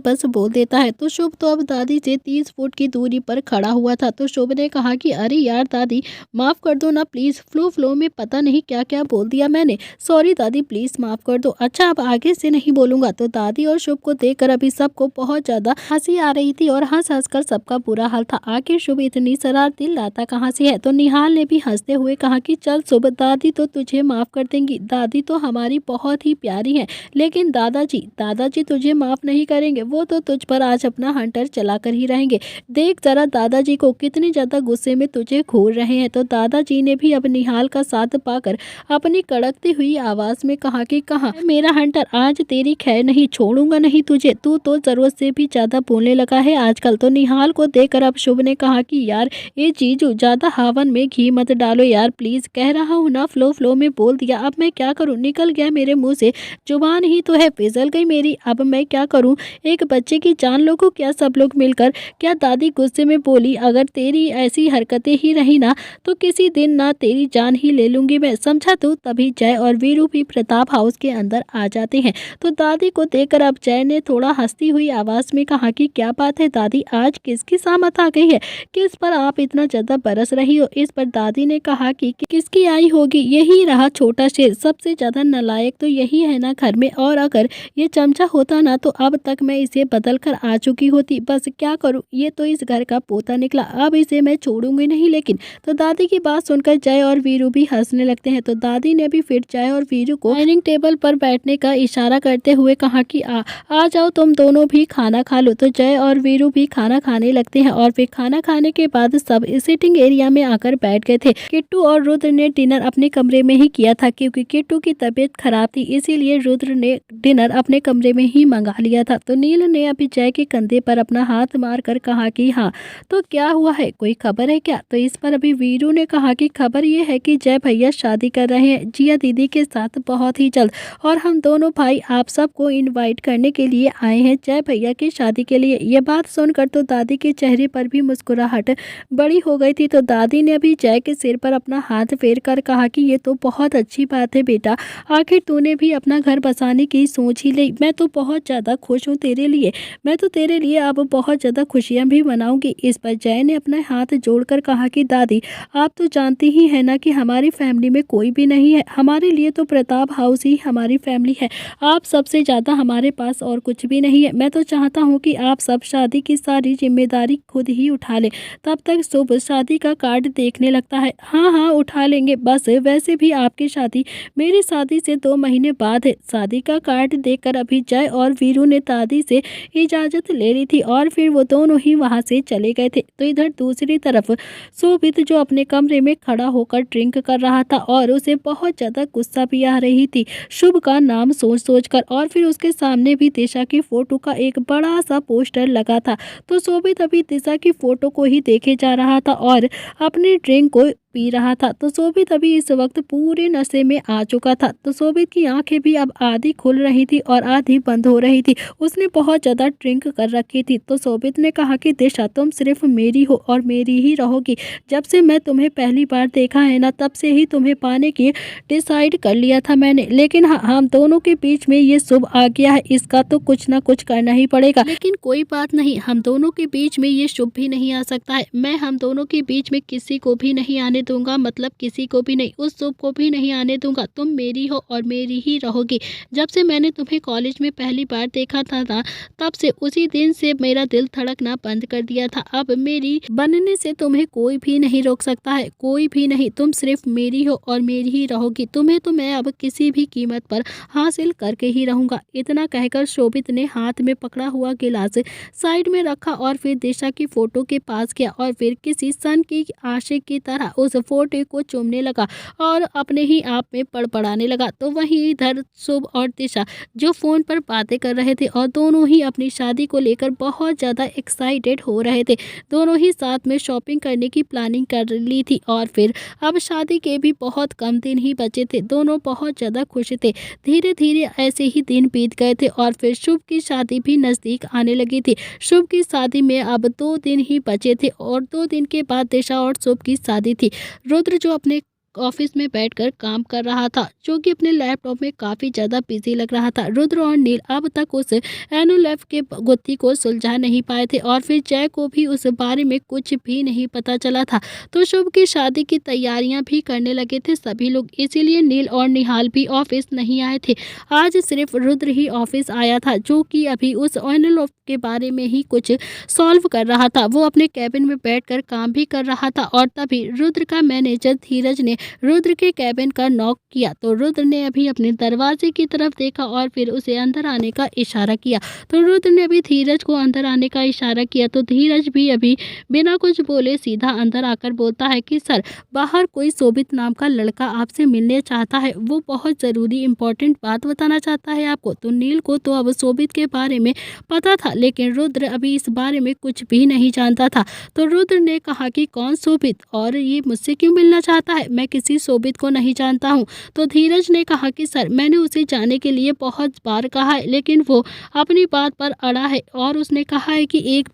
बस बोल देता है। तो शुभ तो अब दादी से 30 फुट की दूरी पर खड़ा हुआ था। तो शुभ ने कहा कि अरे यार दादी, माफ कर दो ना प्लीज, फ्लो में पता नहीं क्या क्या बोल दिया मैंने। सॉरी दादी, प्लीज माफ कर दो। अच्छा, अब आगे से नहीं बोलूंगा। तो दादी और शुभ को देखकर अभी सबको बहुत ज्यादा हंसी आ रही थी और हंस हंस कर सबका बुरा हाल था। आखिर शुभ इतनी शरारती लाता कहाँ से है। तो निहाल ने भी हंसते हुए कहा कि चल शुभ, दादी तो तुझे माफ कर देंगी, दादी तो हमारी बहुत ही प्यारी है, लेकिन दादाजी तुझे माफ नहीं करेंगे। वो तो तुझ पर आज अपना हंटर चलाकर ही रहेंगे। देख जरा दादाजी को कितनी ज्यादा गुस्से में तुझे घूर रहे हैं। तो दादाजी ने भी अब निहाल का साथ पाकर अपनी कड़कती हुई आवाज में कहा कि कहा मेरा हंटर, आज तेरी खैर नहीं, छोड़ूंगा नहीं तुझे। तू तो जरूरत से भी ज्यादा बोलने लगा है आजकल। तो निहाल को देखकर अब शुभ ने कहा कि यार ये जीजू, ज्यादा हावन में घी मत डालो यार प्लीज, कह रहा हूँ ना, फ्लो में बोल दिया, अब मैं क्या करूँ, निकल गया मेरे मुंह से, जुबान ही तो है फिसल गई मेरी, अब मैं क्या करूँ। एक बच्चे की जान लोगो क्या सब लोग मिलकर। क्या दादी गुस्से में बोली, अगर तेरी ऐसी हरकतें ही रही ना तो किसी दिन ना तेरी जान ही ले लूंगी मैं, समझा तू। तभी जय और वीरू भी प्रताप हाउस के अंदर आ जाते हैं। तो दादी को देखकर अब जय ने थोड़ा हंसती हुई आवाज में कहा कि क्या बात है दादी, आज किसकी सामत आ गई है, किस पर आप इतना ज्यादा बरस रही हो। इस पर दादी ने कहा कि किसकी आई होगी, यही रहा छोटा शेर, सबसे ज्यादा नालायक तो यही है ना घर में, और अगर ये चमचा होता ना तो अब तक मैं इसे बदल कर आ चुकी होती। बस क्या करूं, ये तो इस घर का पोता निकला, अब इसे मैं छोड़ूंगी नहीं। लेकिन तो दादी की बात सुनकर जय और वीरू भी हंसने लगते हैं। तो दादी ने भी फिर जय और वीरू को डाइनिंग टेबल पर बैठने का इशारा करते हुए कहा कि आ जाओ तुम दोनों भी खाना खा लो। तो जय और वीरू भी खाना खाने लगते हैं और फिर खाना खाने के बाद सब सिटिंग एरिया में आकर बैठ गए थे। किट्टू और रुद्र ने डिनर अपने कमरे में ही किया था, क्योंकि किट्टू की तबीयत खराब थी, इसीलिए रुद्र ने डिनर अपने कमरे में ही मंगा लिया था। तो नील ने अभी जय के कंधे पर अपना हाथ मार कर कहा कि हाँ, तो क्या हुआ है, कोई खबर है क्या। तो इस पर अभी वीरू ने कहा कि खबर ये है कि जय भैया शादी कर रहे हैं जिया दीदी के साथ बहुत ही जल्द, और हम दोनों भाई आप सबको इनवाइट करने के लिए आए हैं जय भैया की शादी के लिए। ये बात सुनकर तो दादी के चेहरे पर भी मुस्कुराहट बड़ी हो गई थी। तो दादी ने अभी जय के सिर पर अपना हाथ फेर कर कहा कि ये तो बहुत अच्छी बात है बेटा, आखिर तूने भी अपना घर बसाने की सोच ही ली। मैं तो बहुत ज़्यादा खुश हूँ तेरे लिए, मैं तो तेरे लिए अब बहुत ज़्यादा खुशियाँ भी मनाऊंगी। इस पर जय ने अपना हाथ जोड़कर कहा कि दादी, आप तो जानती ही है ना कि हमारी फैमिली में कोई भी नहीं है, हमारे लिए तो प्रताप हाउस ही हमारी फैमिली है, आप सबसे ज़्यादा हमारे पास और कुछ भी नहीं है। मैं तो चाहता हूँ कि आप सब शादी की सारी जिम्मेदारी खुद ही उठा लें। तब तक शुभ शादी का कार्ड देखने लगता है। हाँ उठा लेंगे, बस वैसे भी आपकी शादी मेरी शादी से 2 महीने बाद है। शादी का कार्ड देखकर अभी जय और वीरू ने दादी से इजाज़त ले ली थी और फिर वो दोनों ही वहाँ से चले गए थे। तो इधर दूसरी तरफ शोभित जो अपने कमरे में खड़ा होकर ड्रिंक कर रहा था और उसे बहुत ज़्यादा गुस्सा भी आ रही थी शुभ का नाम सोच कर, और फिर उसके सामने भी दिशा की फोटो का एक बड़ा सा पोस्टर लगा था। तो शोभित अभी दिशा की फोटो को ही देखे जा रहा था और अपनी ड्रिंक को पी रहा था। तो शोभित अभी इस वक्त पूरे नशे में आ चुका था। तो शोभित की आंखें भी अब आधी खुल रही थी और आधी बंद हो रही थी, उसने बहुत ज़्यादा ड्रिंक कर रखी थी। तो शोभित ने कहा कि दिशा, तुम सिर्फ मेरी हो और मेरी ही रहोगी, जब से मैं तुम्हें पहली बार देखा है ना तब से ही तुम्हें पाने की डिसाइड कर लिया था मैंने। लेकिन हाँ, हम दोनों के बीच में ये शुभ आ गया है, इसका तो कुछ ना कुछ करना ही पड़ेगा। लेकिन कोई बात नहीं, हम दोनों के बीच में ये शुभ भी नहीं आ सकता है। मैं हम दोनों के बीच में किसी को भी नहीं आने दूंगा, मतलब किसी को भी नहीं, उस शुभ को भी नहीं आने दूंगा। तुम मेरी हो और मेरी ही रहोगी। जब से मैंने तुम्हें कॉलेज में पहली बार देखा था ना तब से उसी दिन से मेरा दिल धड़कना बंद कर दिया था। अब मेरी बनने से तुम्हें कोई भी नहीं रोक सकता है, कोई भी नहीं। तुम सिर्फ मेरी हो और मेरी ही रहोगी। तुम्हें तो मैं अब किसी भी कीमत पर हासिल करके ही रहूंगा। इतना कहकर शोभित ने हाथ में पकड़ा हुआ गिलास साइड में रखा और फिर दिशा की फोटो के पास गया और फिर किसी सन की आशिक की तरह उस फोटो को चूमने लगा और अपने ही आप में पड़पड़ाने लगा। तो वहीं इधर शुभ और दिशा जो फोन पर बातें कर रहे थे और दोनों ही अपनी शादी को लेकर बहुत ज़्यादा एक्साइटेड हो रहे थे। दोनों ही साथ में शॉपिंग करने की प्लानिंग कर ली थी और फिर अब शादी के भी बहुत कम दिन ही बचे थे। दोनों बहुत ज़्यादा खुश थे। धीरे धीरे ऐसे ही दिन बीत गए थे और फिर शुभ की शादी भी नज़दीक आने लगी थी। शुभ की शादी में अब 2 दिन ही बचे थे और 2 दिन के बाद दिशा और शुभ की शादी थी। रुद्र जो अपने ऑफिस में बैठकर काम कर रहा था, जो कि अपने लैपटॉप में काफ़ी ज़्यादा बिजी लग रहा था। रुद्र और नील अब तक उस एनोलेफ के गुत्थी को सुलझा नहीं पाए थे और फिर जय को भी उस बारे में कुछ भी नहीं पता चला था। तो शुभ की शादी की तैयारियां भी करने लगे थे सभी लोग, इसीलिए नील और निहाल भी ऑफिस नहीं आए थे। आज सिर्फ रुद्र ही ऑफिस आया था, जो कि अभी उस एनोलेफ के बारे में ही कुछ सॉल्व कर रहा था। वो अपने कैबिन में बैठकर काम भी कर रहा था और तभी रुद्र का मैनेजर धीरज ने रुद्र के कैबिन का नॉक किया। तो रुद्र ने अभी अपने दरवाजे की तरफ देखा और फिर उसे अंदर आने का इशारा किया। तो रुद्र ने अभी धीरज को अंदर आने का इशारा किया, तो धीरज भी अभी बिना कुछ बोले सीधा अंदर आकर बोलता है कि सर, बाहर कोई शोभित नाम का लड़का आपसे मिलने चाहता है। वो बहुत ज़रूरी इंपॉर्टेंट बात बताना चाहता है आपको। तो नील को तो अब शोभित के बारे में पता था, लेकिन रुद्र अभी इस बारे में कुछ भी नहीं जानता था। तो रुद्र ने कहा कि कौन शोभित, और ये मुझसे क्यों मिलना चाहता है? मैं किसी शोभित को नहीं जानता हूँ। तो धीरज ने कहा कि सर, मैंने उसे जाने के लिए बहुत बार कहा है, लेकिन वो अपनी बात पर अड़ा है और उसने कहा है कि एक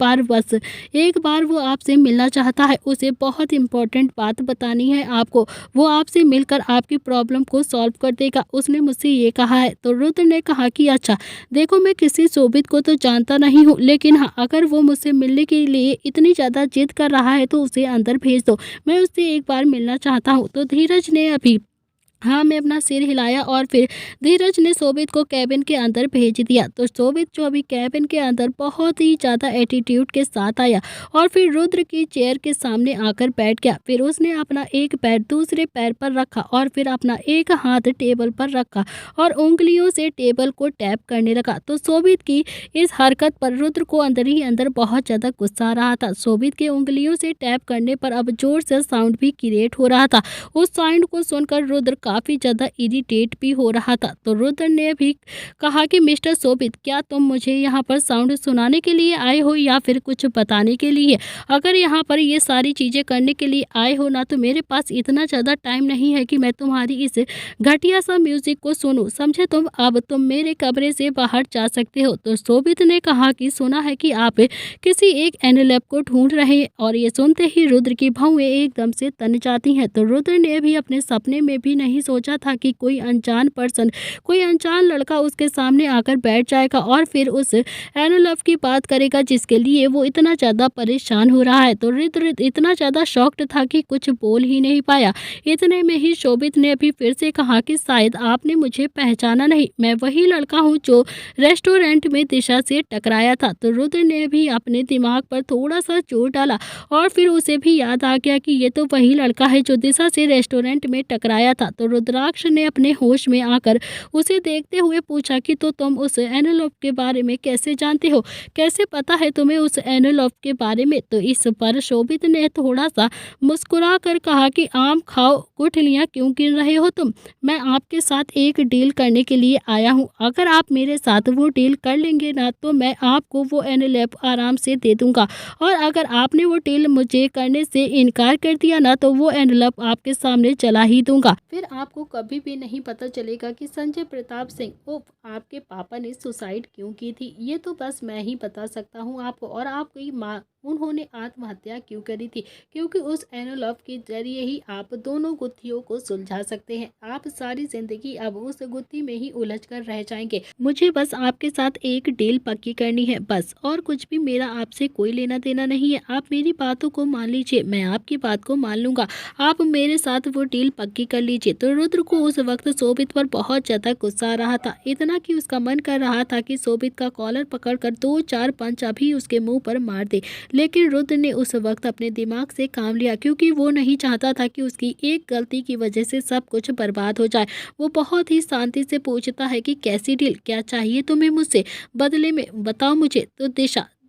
बार वो आपसे मिलना चाहता है। उसे बहुत इंपॉर्टेंट बात बतानी है आपको। वो आपसे मिलकर आपकी प्रॉब्लम को सॉल्व कर देगा, उसने मुझसे ये कहा है। तो रुद्र ने कहा कि अच्छा, देखो, मैं किसी शोभित को तो जानता नहीं हूँ, लेकिन हाँ, अगर वो मुझसे मिलने के लिए इतनी ज़्यादा जिद कर रहा है तो उसे अंदर भेज दो। मैं उससे एक बार मिलना चाहता हूँ। तो धीरज ने अभी हाँ मैं अपना सिर हिलाया और फिर धीरज ने शोभित को कैबिन के अंदर भेज दिया। तो शोभित जो अभी कैबिन के अंदर बहुत ही ज़्यादा एटीट्यूड के साथ आया और फिर रुद्र की चेयर के सामने आकर बैठ गया। फिर उसने अपना एक पैर दूसरे पैर पर रखा और फिर अपना एक हाथ टेबल पर रखा और उंगलियों से टेबल को टैप करने लगा। तो शोभित की इस हरकत पर रुद्र को अंदर ही अंदर बहुत ज़्यादा गुस्सा आ रहा था। शोभित के उंगलियों से टैप करने पर अब जोर से साउंड भी क्रिएट हो रहा था। उस साउंड को सुनकर रुद्र काफ़ी ज़्यादा इरिटेट भी हो रहा था। तो रुद्र ने भी कहा कि मिस्टर शोभित, क्या तुम मुझे यहाँ पर साउंड सुनाने के लिए आए हो या फिर कुछ बताने के लिए? अगर यहाँ पर ये सारी चीज़ें करने के लिए आए हो ना, तो मेरे पास इतना ज़्यादा टाइम नहीं है कि मैं तुम्हारी इस घटिया सा म्यूज़िक को सुनूं, समझे तुम? अब तुम मेरे कमरे से बाहर जा सकते हो। तो शोभित ने कहा कि सुना है कि आप किसी एक एनवेलप को ढूंढ रहे हैं, और ये सुनते ही रुद्र की भौंवें एकदम से तन जाती हैं। तो रुद्र ने भी अपने सपने में भी नहीं सोचा था कि कोई अनजान लड़का उसके सामने आकर बैठ जाएगा और फिर उस एनवेलप की बात करेगा जिसके लिए वो इतना ज़्यादा परेशान हो रहा है। तो रुद्र इतना ज़्यादा शॉक्ड था कि कुछ बोल ही नहीं पाया। इतने में ही शोभित ने भी फिर से कहा कि शायद आपने मुझे पहचाना नहीं, मैं वही लड़का हूँ जो रेस्टोरेंट में दिशा से टकराया था। तो रुद्र ने भी अपने दिमाग पर थोड़ा सा जोर डाला और फिर उसे भी याद आ गया कि ये तो वही लड़का है जो दिशा से रेस्टोरेंट में टकराया था। तो रुद्राक्ष ने अपने होश में आकर उसे देखते हुए पूछा कि तो तुम उस एनवेलप के बारे में कैसे जानते हो? कैसे पता है तुम्हें उस एनवेलप के बारे में? तो इस पर शोभित ने थोड़ा सा मुस्कुरा कर कहा कि आम खाओ, गुठलियाँ क्यों गिन रहे हो तुम? मैं आपके साथ एक डील करने के लिए आया हूँ। अगर आप मेरे साथ वो डील कर लेंगे ना, तो मैं आपको वो एनवेलप आराम से दे दूंगा, और अगर आपने वो डील मुझे करने से इनकार कर दिया ना, तो वो एनवेलप आपके सामने जला ही दूंगा। फिर आपको कभी भी नहीं पता चलेगा कि संजय प्रताप सिंह उफ आपके पापा ने सुसाइड क्यों की थी। ये तो बस मैं ही बता सकता हूँ आपको। और आपकी माँ, उन्होंने आत्महत्या क्यों करी थी? क्योंकि उस एनवेलप के जरिए ही आप दोनों गुत्थियों को सुलझा सकते हैं। आप सारी जिंदगी अब उस गुत्थी में ही उलझ कर रह जाएंगे। मुझे बस आपके साथ एक डील पक्की करनी है, बस, और कुछ भी मेरा आपसे कोई लेना देना नहीं है। आप मेरी बातों को मान लीजिए, मैं आपकी बात को मान लूंगा। आप मेरे साथ वो डील पक्की कर लीजिए। तो रुद्र को उस वक्त शोभित पर बहुत ज्यादा गुस्सा आ रहा था, इतना कि उसका मन कर रहा था कि शोभित का कॉलर पकड़कर 2-4 पंच अभी उसके मुंह पर मार दे। लेकिन रुद्र ने उस वक्त अपने दिमाग से काम लिया, क्योंकि वो नहीं चाहता था कि उसकी एक गलती की वजह से सब कुछ बर्बाद हो जाए। वो बहुत ही शांति से पूछता है कि कैसी डील, क्या चाहिए तुम्हें मुझसे? बदले में बताओ मुझे। तो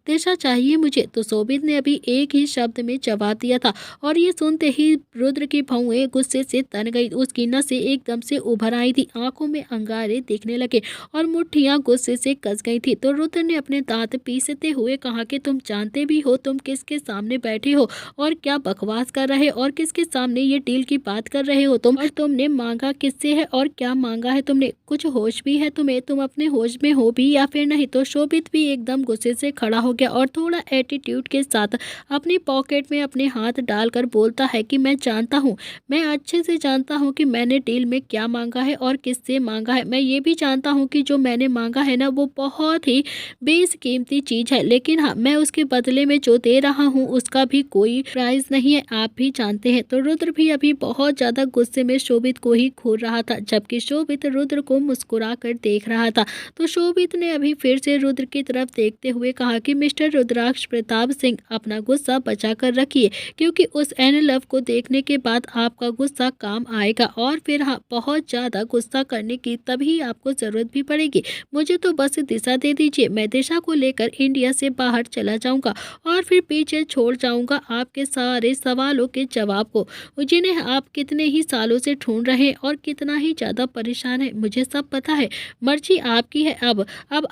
दिशा चाहिए मुझे। तो शोभित ने अभी एक ही शब्द में जवाब दिया था, और ये सुनते ही रुद्र की भौंवें गुस्से से तन गई। उसकी नसें एकदम से उभर आई थी, आंखों में अंगारे दिखने लगे और मुट्ठियां गुस्से से कस गई थी। तो रुद्र ने अपने दांत पीसते हुए कहा कि तुम जानते भी हो तुम किसके सामने बैठे हो और क्या बकवास कर रहे हो, और किसके सामने ये डील की बात कर रहे हो तुम, और तुमने मांगा किससे है और क्या मांगा है तुमने? कुछ होश भी है तुम्हें? तुम अपने होश में हो भी या फिर नहीं? तो शोभित भी एकदम गुस्से से खड़ा हो गया और थोड़ा एटीट्यूड के साथ अपनी पॉकेट में अपने हाथ डालकर बोलता है कि मैं जानता हूँ, मैं अच्छे से जानता हूँ कि मैंने डील में क्या मांगा है और किससे मांगा है। मैं ये भी जानता हूँ कि जो मैंने मांगा है ना, वो बहुत ही बेशकीमती चीज़ है, लेकिन हाँ, मैं उसके बदले में जो दे रहा हूँ उसका भी कोई प्राइस नहीं है, आप भी जानते हैं। तो रुद्र भी अभी बहुत ज़्यादा गुस्से में शोभित को ही घूर रहा था, जबकि शोभित रुद्र को मुस्कुरा कर देख रहा था। तो शोभित ने अभी फिर से रुद्र की तरफ देखते हुए कहा कि मिस्टर रुद्राक्ष प्रताप सिंह, अपना गुस्सा बचा कर रखिए, क्योंकि उस एनएलएफ को देखने के बाद आपका गुस्सा काम आएगा और फिर हाँ, बहुत ज़्यादा गुस्सा करने की तभी आपको ज़रूरत भी पड़ेगी। मुझे तो बस दिशा दे दीजिए, मैं दिशा को लेकर इंडिया से बाहर चला जाऊंगा और फिर पीछे छोड़ जाऊंगा आपके सारे सवालों के जवाब को, जिन्हें आप कितने ही सालों से ढूंढ रहे हैं और कितना ही ज़्यादा परेशान है, मुझे सब पता है। मर्जी आपकी है। अब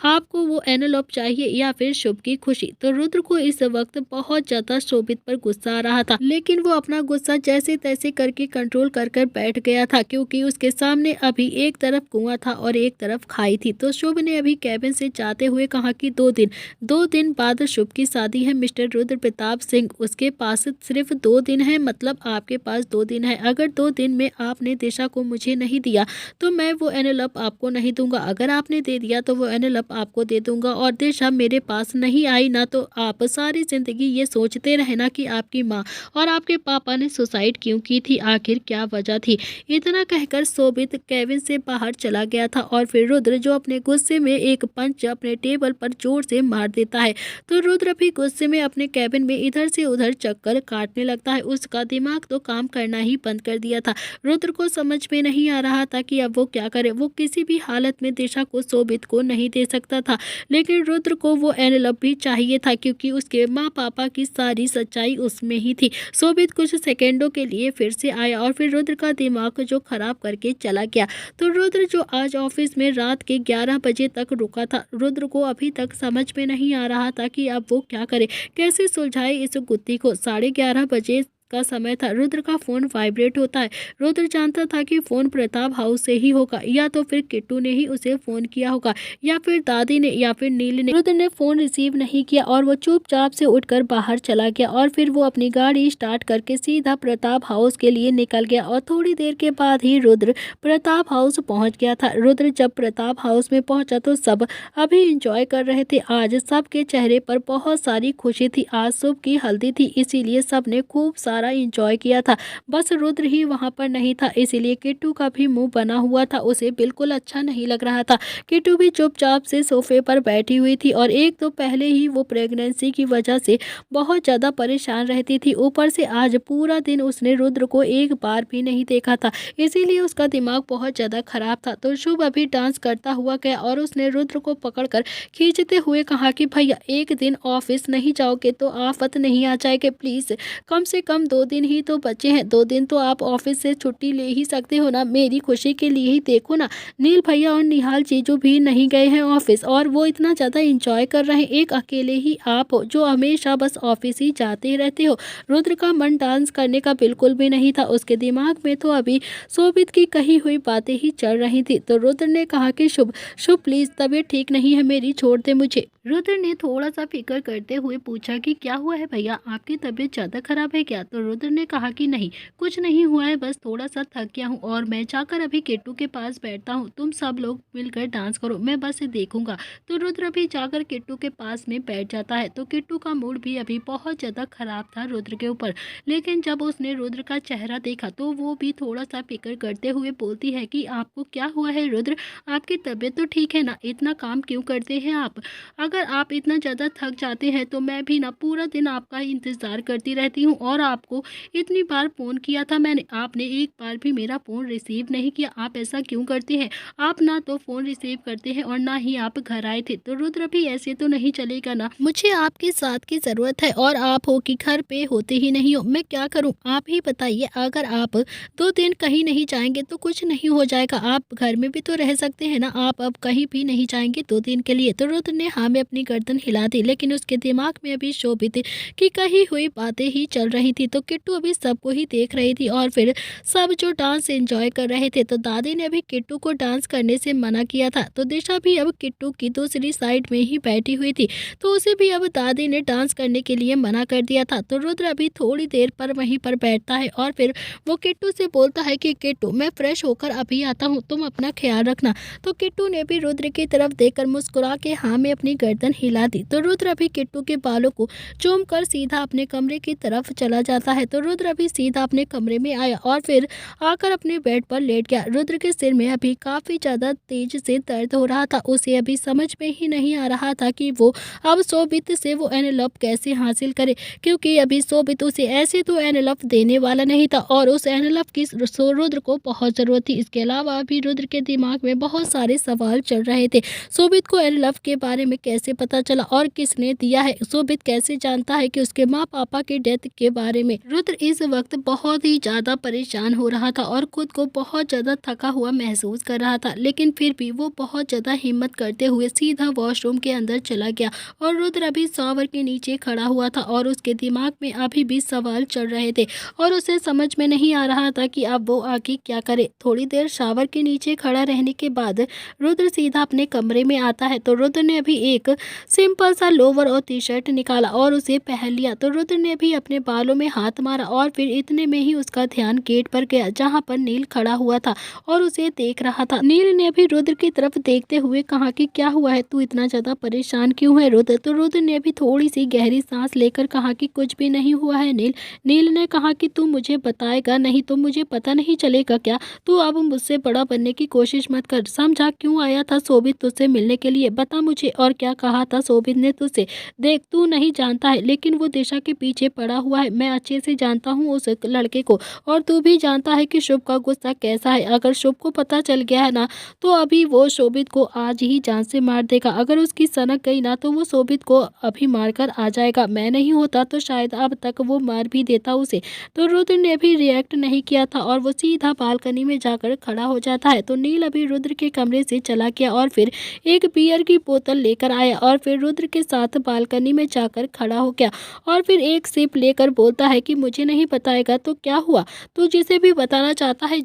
आपको वो एनवेलप चाहिए या फिर शुभ की खुशी। तो रुद्र को इस वक्त बहुत ज़्यादा शोभित पर गुस्सा आ रहा था, लेकिन वो अपना गुस्सा जैसे तैसे करके कंट्रोल कर बैठ गया था, क्योंकि उसके सामने अभी एक तरफ कुआं था और एक तरफ खाई थी। तो शुभ ने अभी कैबिन से जाते हुए कहा कि 2 दिन बाद शुभ की शादी है मिस्टर रुद्र प्रताप सिंह, उसके पास सिर्फ 2 दिन है, मतलब आपके पास 2 दिन है। अगर 2 दिन में आपने दिशा को मुझे नहीं दिया तो मैं वो एनवेलप आपको नहीं दूंगा, अगर आपने दे दिया तो वो एनवेलप आपको दे दूंगा, और दिशा मेरे पास नहीं आई ना तो आप सारी जिंदगी ये सोचते रहना कि आपकी माँ और आपके पापा ने सुसाइड क्यों की थी, आखिर क्या वजह थी। इतना कहकर शोभित केबिन से बाहर चला गया था और फिर रुद्र जो अपने गुस्से में एक पंच अपने टेबल पर जोर से मार देता है। तो रुद्र भी गुस्से में अपने केबिन में इधर से उधर चक्कर काटने लगता है। उसका दिमाग तो काम करना ही बंद कर दिया था। रुद्र को समझ में नहीं आ रहा था कि अब वो क्या करे। वो किसी भी हालत में दिशा को शोभित को नहीं दे सकता था, लेकिन रुद्र को वो एनवेलप भी चाहिए था, क्योंकि उसके माँ पापा की सारी सच्चाई उसमें ही थी। शोभित कुछ सेकेंडों के लिए फिर से आया और फिर रुद्र का दिमाग जो खराब करके चला गया। तो रुद्र जो आज ऑफिस में रात के 11 बजे तक रुका था, रुद्र को अभी तक समझ में नहीं आ रहा था कि अब वो क्या करे, कैसे सुलझाए इस गुत्थी को। 11:30 बजे का समय था। रुद्र का फोन वाइब्रेट होता है। रुद्र जानता था कि फोन प्रताप हाउस से ही होगा, या तो फिर किट्टू ने ही उसे फोन किया होगा, या फिर दादी ने, या फिर नील ने। रुद्र ने फोन रिसीव नहीं किया और वो चुपचाप से उठकर बाहर चला गया और फिर वो अपनी गाड़ी स्टार्ट करके सीधा प्रताप हाउस के लिए निकल गया और थोड़ी देर के बाद ही रुद्र प्रताप हाउस पहुंच गया था। रुद्र जब प्रताप हाउस में पहुंचा तो सब अभी इंजॉय कर रहे थे। आज सबके चेहरे पर बहुत सारी खुशी थी। आज शुभ की हल्दी थी, इसीलिए सबने खूब सारा इंजॉय किया था। बस रुद्र ही वहां पर नहीं था, इसीलिए किट्टू का भी मुंह बना हुआ था, उसे बिल्कुल अच्छा नहीं लग रहा था। किट्टू भी चुपचाप से सोफे पर बैठी हुई थी और एक तो पहले ही वो प्रेगनेंसी की वजह से बहुत ज्यादा परेशान रहती थी, ऊपर से आज पूरा दिन उसने रुद्र को एक बार भी नहीं देखा था, इसीलिए उसका दिमाग बहुत ज्यादा खराब था। तो शुभ अभी डांस करता हुआ गया और उसने रुद्र को पकड़कर खींचते हुए कहा कि भैया, एक दिन ऑफिस नहीं जाओगे तो आफत नहीं आ जाएगी, प्लीज कम से कम 2 दिन ही तो बचे हैं, 2 दिन तो आप ऑफिस से छुट्टी ले ही सकते हो ना, मेरी खुशी के लिए ही। देखो ना, नील भैया और निहाल जीजू भी नहीं गए हैं ऑफिस और वो इतना ज़्यादा इंजॉय कर रहे हैं, एक अकेले ही आप हो जो हमेशा बस ऑफिस ही जाते रहते हो। रुद्र का मन डांस करने का बिल्कुल भी नहीं था, उसके दिमाग में तो अभी शोभित की कही हुई बातें ही चल रही थी। तो रुद्र ने कहा कि शुभ शुभ प्लीज, तबीयत ठीक नहीं है मेरी, छोड़ दे मुझे। रुद्र ने थोड़ा सा फिक्र करते हुए पूछा कि क्या हुआ है भैया, आपकी तबीयत ज़्यादा खराब है क्या? तो रुद्र ने कहा कि नहीं, कुछ नहीं हुआ है, बस थोड़ा सा थक गया हूँ और मैं जाकर अभी किट्टू के पास बैठता हूँ, तुम सब लोग मिलकर डांस करो, मैं बस देखूंगा। तो रुद्र भी जाकर किट्टू के पास में बैठ जाता है। तो किट्टू का मूड भी अभी बहुत ज़्यादा खराब था रुद्र के ऊपर, लेकिन जब उसने रुद्र का चेहरा देखा तो वो भी थोड़ा सा फिक्र करते हुए बोलती है कि आपको क्या हुआ है रुद्र, आपकी तबीयत तो ठीक है ना, इतना काम क्यों करते हैं आप? अगर आप इतना ज़्यादा थक जाते हैं तो मैं भी ना पूरा दिन आपका इंतज़ार करती रहती हूँ, और आपको इतनी बार फ़ोन किया था मैंने, आपने एक बार भी मेरा फ़ोन रिसीव नहीं किया, आप ऐसा क्यों करते हैं? आप ना तो फ़ोन रिसीव करते हैं और ना ही आप घर आए थे। तो रुद्र भी ऐसे तो नहीं चलेगा ना, मुझे आपके साथ की ज़रूरत है और आप हो कि घर पे होते ही नहीं हो, मैं क्या करूँ आप ही बताइए। अगर आप 2 दिन कहीं नहीं जाएंगे तो कुछ नहीं हो जाएगा, आप घर में भी तो रह सकते हैं ना, आप अब कहीं भी नहीं जाएंगे 2 दिन के लिए? तो रुद्र ने हाँ में अपनी गर्दन हिला दी, लेकिन उसके दिमाग में अभी शोभित की कही हुई बातें ही चल रही थी। तो किट्टू अभी सबको ही देख रही थी और फिर सब जो डांस एंजॉय कर रहे थे। तो दादी ने अभी किट्टू को डांस करने से मना किया था। तो दिशा भी अब किट्टू की दूसरी साइड में ही बैठी हुई थी, तो उसे भी अब दादी ने डांस करने के लिए मना कर दिया था। तो रुद्र अभी थोड़ी देर पर वहीं पर बैठता है और फिर वो किट्टू से बोलता है कि किट्टू, मैं फ्रेश होकर अभी आता हूँ, तुम अपना ख्याल रखना। तो किट्टू ने भी रुद्र की तरफ देखकर मुस्कुरा के हाँ में अपनी गर्दन हिला दी। तो रुद्र अभी किट्टू के बालों को चूम कर सीधा अपने कमरे की तरफ चला जाता है। तो रुद्र अभी सीधा अपने कमरे में आया और फिर आकर अपने बेड पर लेट गया। रुद्र के सिर में अभी काफी ज्यादा तेज से दर्द हो रहा था। उसे अभी समझ में ही नहीं आ रहा था कि वो अब शोभित से वो एनवेलप कैसे हासिल करे, क्योंकि अभी शोभित उसे ऐसे तो एनवेलप देने वाला नहीं था और उस एनवेलप की रुद्र को बहुत जरूरत थी। इसके अलावा अभी रुद्र के दिमाग में बहुत सारे सवाल चल रहे थे। शोभित को एनवेलप के बारे में कैसे पता चला और किसने दिया है? शोभित कैसे जानता है कि उसके माँ पापा की डेथ के बारे में? रुद्र इस वक्त बहुत ही ज्यादा परेशान हो रहा था और खुद को बहुत ज्यादा थका हुआ महसूस कर रहा था, लेकिन फिर भी वो बहुत ज्यादा हिम्मत करते हुए सीधा वॉशरूम के अंदर चला गया। और रुद्र अभी शॉवर के नीचे खड़ा हुआ था और उसके दिमाग में अभी भी सवाल चल रहे थे और उसे समझ में नहीं आ रहा था कि अब वो आगे क्या करे। थोड़ी देर शॉवर के नीचे खड़ा रहने के बाद रुद्र सीधा अपने कमरे में आता है। तो रुद्र ने अभी एक सिंपल सा लोवर और टी शर्ट निकाला और उसे पहन लिया। तो रुद्र ने भी अपने बालों में हाथ मारा और फिर इतने में ही उसका ध्यान गेट पर गया जहाँ पर नील खड़ा हुआ था और उसे देख रहा था। नील ने भी रुद्र की तरफ देखते हुए कहा कि क्या हुआ है, तू इतना ज्यादा परेशान क्यों है रुद्र? तो रुद्र ने भी थोड़ी सी गहरी सांस लेकर कहा कि कुछ भी नहीं हुआ है नील। नील ने कहा कि तू मुझे बताएगा नहीं तो मुझे पता नहीं चलेगा क्या? तू अब मुझसे बड़ा बनने की कोशिश मत कर, समझा? क्यों आया था शोभित तुझसे मिलने के लिए? बता मुझे, और क्या कहा था शोभित ने तुझसे? देख, तू नहीं जानता है लेकिन वो दिशा के पीछे पड़ा हुआ है। मैं अच्छे से जानता हूँ उस लड़के को और तू भी जानता है कि शुभ का गुस्सा कैसा है। अगर शुभ को पता चल गया है ना तो अभी वो शोभित को आज ही जान से मार देगा। अगर उसकी सनक गई ना तो वो शोभित को अभी मारकर आ जाएगा। मैं नहीं होता तो शायद अब तक वो मार भी देता उसे। तो रुद्र ने भी रिएक्ट नहीं किया था और वो सीधा बालकनी में जाकर खड़ा हो जाता है। तो नील अभी रुद्र के कमरे से चला गया और फिर एक बियर की बोतल लेकर आया और फिर रुद्र के साथ बालकनी में जाकर खड़ा हो गया और फिर एक सिप लेकर बोलता है कि मुझे नहीं बताएगा तो क्या हुआ? तू जिसे भी बताना चाहता है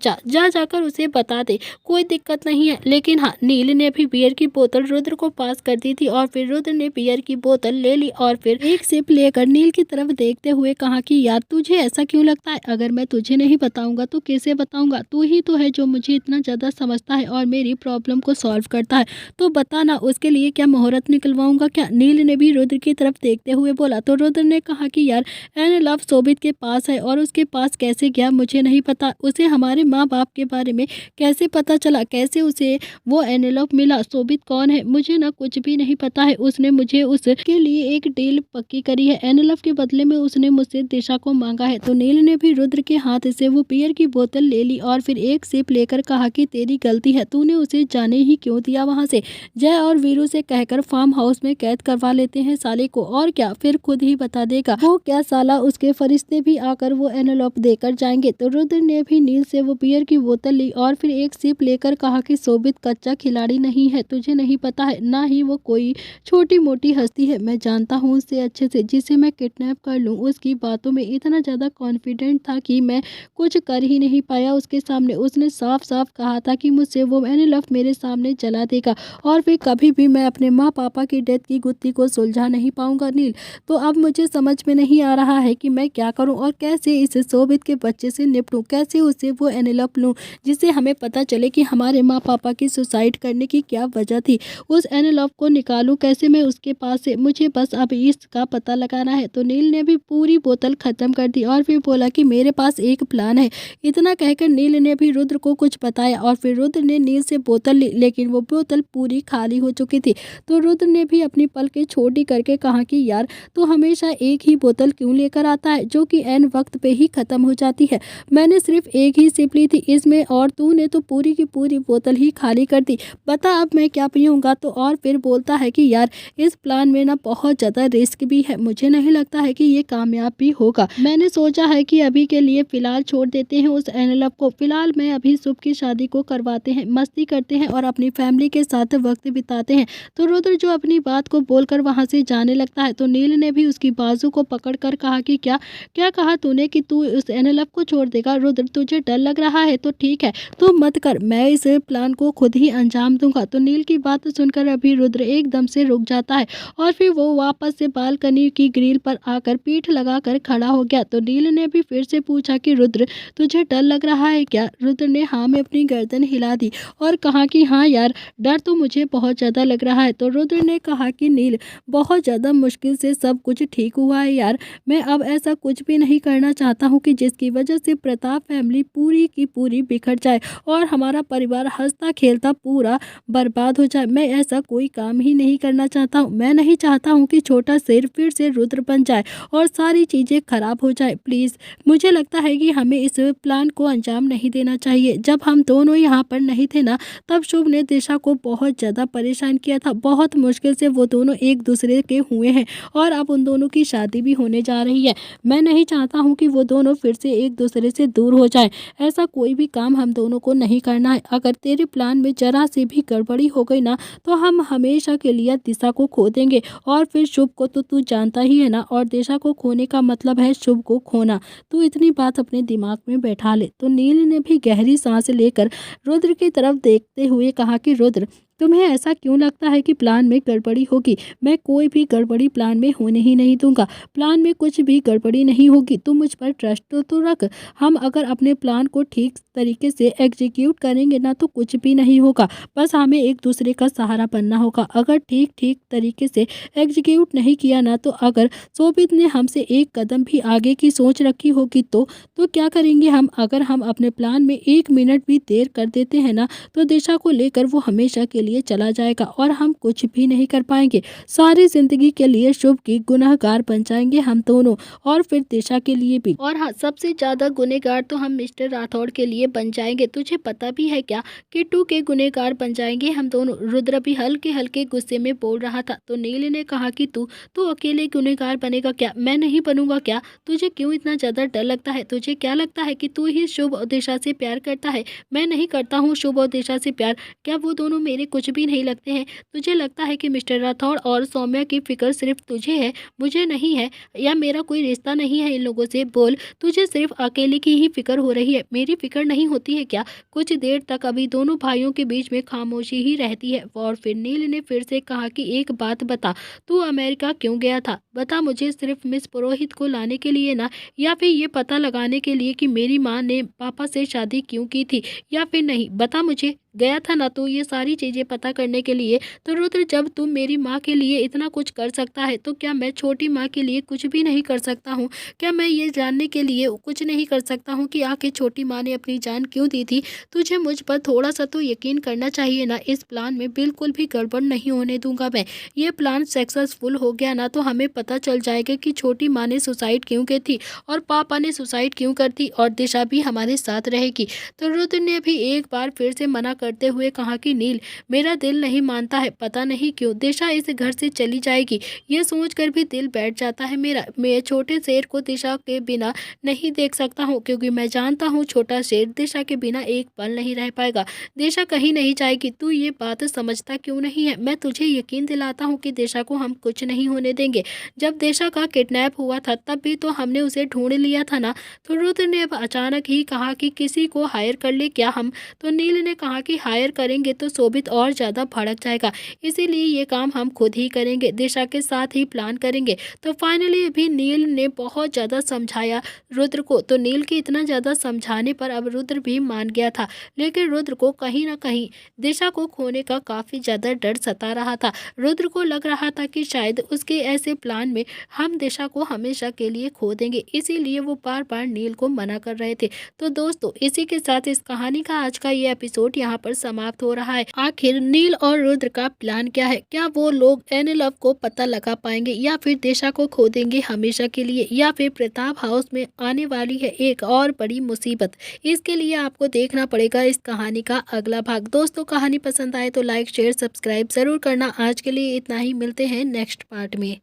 जाकर उसे बता दे, कोई दिक्कत नहीं है। लेकिन हाँ, नील ने भी बियर की बोतल रुद्र को पास कर दी थी और फिर रुद्र ने बियर की बोतल ले ली और फिर एक सिप लेकर नील की तरफ देखते हुए कहा कि यार तुझे ऐसा क्यों लगता है? अगर मैं तुझे नहीं बताऊंगा तो किसे बताऊंगा? तू ही तो है जो मुझे इतना ज्यादा समझता है और मेरी प्रॉब्लम को सॉल्व करता है, तो बता ना, उसके लिए क्या मुहूर्त निकलवाऊंगा क्या? नील ने भी रुद्र की तरफ देखते हुए बोला। तो रुद्र ने कहा कि यार एनवेलप शोभित के पास है और उसके पास कैसे गया मुझे नहीं पता। उसे हमारे माँ बाप के बारे में कैसे पता चला? कैसे उसे वो एनवेलप मिला? शोभित कौन है? मुझे ना कुछ भी नहीं पता है। उसने मुझे उसके लिए एक डील पक्की करी है। एनवेलप के बदले में उसने मुझसे दिशा को मांगा है। तो नील ने भी रुद्र के हाथ से वो बियर की बोतल ले ली और फिर एक सिप लेकर कहा कि तेरी गलती है, तूने उसे जाने ही क्यों दिया वहां से? जय और वीरू से कहकर फार्म हाउस में कैद करवा लेते हैं साले को, और क्या फिर खुद ही बता देगा। वो क्या साला, उसके फरिश्ते भी आकर वो एनवेलप देकर जाएंगे। तो रुद्र ने भी नील से वो बियर की बोतल ली और फिर एक सिप लेकर कहा कि शोभित कच्चा खिलाड़ी नहीं है, तुझे नहीं पता है, ना ही वो कोई छोटी मोटी हस्ती है। मैं जानता हूँ उससे अच्छे से, जिसे मैं किडनैप कर लूँ। उसकी बातों में इतना ज्यादा कॉन्फिडेंट था कि मैं कुछ कर ही नहीं पाया उसके सामने। उसने साफ साफ कहा था कि मुझसे वो एनवेलप मेरे सामने जला देगा और फिर कभी भी मैं अपने माँ पापा की डेथ की गुत्थी को सुलझा नहीं पाऊंगा नील। तो अब मुझे समझ में नहीं आ रहा है कि मैं क्या करूं और कैसे इस शोभित के बच्चे से निपटूं, कैसे उसे वो एनवेलप लूं जिससे हमें पता चले कि हमारे माँ पापा की सुसाइड करने की क्या वजह थी। उस एनवेलप को निकालूं कैसे मैं उसके पास से? मुझे बस अब इसका पता लगाना है। तो नील ने भी पूरी बोतल खत्म कर दी और फिर बोला कि मेरे पास एक प्लान है। इतना कहकर नील ने भी रुद्र को कुछ बताया और फिर रुद्र ने नील से बोतल ली, लेकिन वो बोतल पूरी खाली हो चुकी थी। तो रुद्र ने भी अपनी पलकें छोटी करके कहा कि यार तो हमेशा एक ही बोतल क्यों लेकर आता है जो कि एन वक्त पे ही खत्म हो जाती है? मैंने सिर्फ एक ही सिप ली थी इसमें और तूने तो पूरी की पूरी बोतल ही खाली कर दी। बता अब मैं क्या पीऊँगा? तो और फिर बोलता है कि यार इस प्लान में ना बहुत ज़्यादा रिस्क भी है, मुझे नहीं लगता है कि ये कामयाब भी होगा। मैंने सोचा है कि अभी के लिए फिलहाल छोड़ देते हैं उस एनवेलप को। फिलहाल मैं अभी शुभ की शादी को करवाते हैं, मस्ती करते हैं और अपनी फैमिली के साथ वक्त बिताते हैं। तो रुद्र जो अपनी बात को बोलकर वहाँ से जाने लगता है। तो नील ने भी उसकी बाजू को पकड़कर कहा कि क्या क्या कहा तूने कि तू उस एनएलएफ को छोड़ देगा? रुद्र, तुझे डर लग रहा है तो ठीक है, तू मत कर, मैं इस प्लान को खुद ही अंजाम दूंगा। तो नील की बात सुनकर अभी रुद्र एकदम से रुक जाता है और फिर वो वापस से बालकनी की ग्रिल पर आकर पीठ लगाकर खड़ा हो गया। तो नील ने भी फिर से पूछा कि रुद्र, तुझे डर लग रहा है क्या? रुद्र ने हाँ में अपनी गर्दन हिला दी और कहा कि हाँ यार, डर तो मुझे बहुत ज़्यादा लग रहा है। तो रुद्र ने कहा कि नील, बहुत ज़्यादा मुश्किल से सब कुछ ठीक हुआ है यार, मैं अब ऐसा कुछ भी नहीं करना चाहता हूँ कि जिसकी वजह से प्रताप फैमिली पूरी की पूरी बिखर जाए और हमारा परिवार हंसता खेलता पूरा बर्बाद हो जाए। मैं ऐसा कोई काम ही नहीं करना चाहता हूँ। मैं नहीं चाहता हूँ कि छोटा शेर फिर से रुद्र बन जाए और सारी चीज़ें खराब हो जाए। प्लीज़, मुझे लगता है कि हमें इस प्लान को अंजाम नहीं देना चाहिए। जब हम दोनों यहाँ पर नहीं थे ना, तब शुभ ने दिशा को बहुत ज़्यादा परेशान किया था। बहुत मुश्किल से वो दोनों एक दूसरे के हुए हैं और अब उन दोनों की शादी भी होने जा रही है। मैं नहीं चाहता हूँ कि वो दोनों फिर से एक दूसरे से दूर हो जाए। ऐसा कोई भी काम हम दोनों को नहीं करना है। अगर तेरे प्लान में जरा सी भी गड़बड़ी हो गई ना, तो हम हमेशा के लिए दिशा को खो देंगे और फिर शुभ को तो तू जानता ही है ना, और दिशा को खोने का मतलब है शुभ को खोना। तू इतनी बात अपने दिमाग में बैठा ले। तो नील ने भी गहरी सांस लेकर रुद्र की तरफ देखते हुए कहा कि रुद्र, तुम्हें ऐसा क्यों लगता है कि प्लान में गड़बड़ी होगी? मैं कोई भी गड़बड़ी प्लान में होने ही नहीं दूंगा। प्लान में कुछ भी गड़बड़ी नहीं होगी। तुम मुझ पर ट्रस्ट तो रख। हम अगर अपने प्लान को ठीक तरीके से एग्जीक्यूट करेंगे ना, तो कुछ भी नहीं होगा। बस हमें एक दूसरे का सहारा बनना होगा। अगर ठीक ठीक तरीके से एग्जीक्यूट नहीं किया ना, तो अगर शोभित ने हमसे एक कदम भी आगे की सोच रखी होगी तो क्या करेंगे हम? अगर हम अपने प्लान में 1 मिनट भी देर कर देते हैं ना, तो दिशा को लेकर वो हमेशा के लिए चला जाएगा और हम कुछ भी नहीं कर पाएंगे। सारी जिंदगी के लिए शुभ की गुनहगार बन जाएंगे हम दोनों, और फिर दिशा के लिए भी। और हाँ, सबसे ज्यादा गुनहगार तो हम मिस्टर राठौड़ के लिए बन जाएंगे। तुझे पता भी है क्या, किट्टू के गुनहगार बन जाएंगे हम दोनों। रुद्र भी हल्के हल्के गुस्से में बोल रहा था। तो नील ने कहा कि तू अकेले गुनहगार बनेगा क्या? मैं नहीं बनूंगा क्या? तुझे क्यों इतना ज्यादा डर लगता है? तुझे क्या लगता है कि तू ही शुभ और दिशा से प्यार करता है? मैं नहीं करता हूँ शुभ और दिशा से प्यार। क्या वो दोनों मेरे कुछ भी नहीं लगते हैं? तुझे लगता है कि मिस्टर राठौड़ और सौम्या की फिक्र सिर्फ तुझे है, मुझे नहीं है? या मेरा कोई रिश्ता नहीं है इन लोगों से? बोल, तुझे सिर्फ अकेले की ही फिक्र हो रही है, मेरी फिक्र नहीं होती है क्या? कुछ देर तक अभी दोनों भाइयों के बीच में खामोशी ही रहती है और फिर नील ने फिर से कहा कि एक बात बता, तू अमेरिका क्यों गया था? बता मुझे, सिर्फ मिस पुरोहित को लाने के लिए ना, या फिर ये पता लगाने के लिए कि मेरी माँ ने पापा से शादी क्यों की थी, या फिर नहीं? बता मुझे, गया था ना तो ये सारी चीज़ें पता करने के लिए? तो रुद्र, जब तुम मेरी माँ के लिए इतना कुछ कर सकता है, तो क्या मैं छोटी माँ के लिए कुछ भी नहीं कर सकता हूँ? क्या मैं ये जानने के लिए कुछ नहीं कर सकता हूँ कि आखिर छोटी माँ ने अपनी जान क्यों दी थी? तुझे मुझ पर थोड़ा सा तो यकीन करना चाहिए ना। इस प्लान में बिल्कुल भी गड़बड़ नहीं होने दूंगा मैं। ये प्लान सक्सेसफुल हो गया ना, तो हमें पता चल जाएगा कि छोटी माँ ने सुसाइड क्यों की थी और पापा ने सुसाइड क्यों कर दी, और दिशा भी हमारे साथ रहेगी। तो रुद्र ने भी एक बार फिर से मना करते हुए कहा कि नील, मेरा दिल नहीं मानता है, पता नहीं क्यों दिशा इस घर से चली जाएगी, ये सोचकर भी दिल बैठ जाता है मेरा। मैं छोटे शेर को दिशा के बिना नहीं देख सकता हूँ, क्योंकि मैं जानता हूँ छोटा शेर दिशा के बिना एक पल नहीं रह पाएगा। दिशा कहीं नहीं जाएगी। तू ये बात समझता क्यों नहीं है? मैं तुझे यकीन दिलाता हूँ कि दिशा को हम कुछ नहीं होने देंगे। जब दिशा का किडनैप हुआ था तब भी तो हमने उसे ढूंढ लिया था ना। तो रुद्र ने अब अचानक ही कहा कि किसी को हायर कर ले क्या हम? तो नील ने कहा कि हायर करेंगे तो शोभित और ज्यादा भड़क जाएगा, इसीलिए ये काम हम खुद ही करेंगे, दिशा के साथ ही प्लान करेंगे। तो फाइनली अभी नील ने बहुत ज्यादा समझाया रुद्र को। तो नील के इतना ज्यादा समझाने पर अब रुद्र भी मान गया था, लेकिन रुद्र को कहीं ना कहीं दिशा को खोने का काफी ज्यादा डर सता रहा था। रुद्र को लग रहा था कि शायद उसके ऐसे प्लान में हम दिशा को हमेशा के लिए खो देंगे, इसीलिए वो बार बार नील को मना कर रहे थे। तो दोस्तों, इसी के साथ इस कहानी का आज का ये एपिसोड यहाँ पर समाप्त हो रहा है। आखिर नील और रुद्र का प्लान क्या है? क्या वो लोग एनएलएफ को पता लगा पाएंगे, या फिर दिशा को खो देंगे हमेशा के लिए, या फिर प्रताप हाउस में आने वाली है एक और बड़ी मुसीबत? इसके लिए आपको देखना पड़ेगा इस कहानी का अगला भाग। दोस्तों, कहानी पसंद आए तो लाइक शेयर सब्सक्राइब जरूर करना। आज के लिए इतना ही, मिलते हैं नेक्स्ट पार्ट में।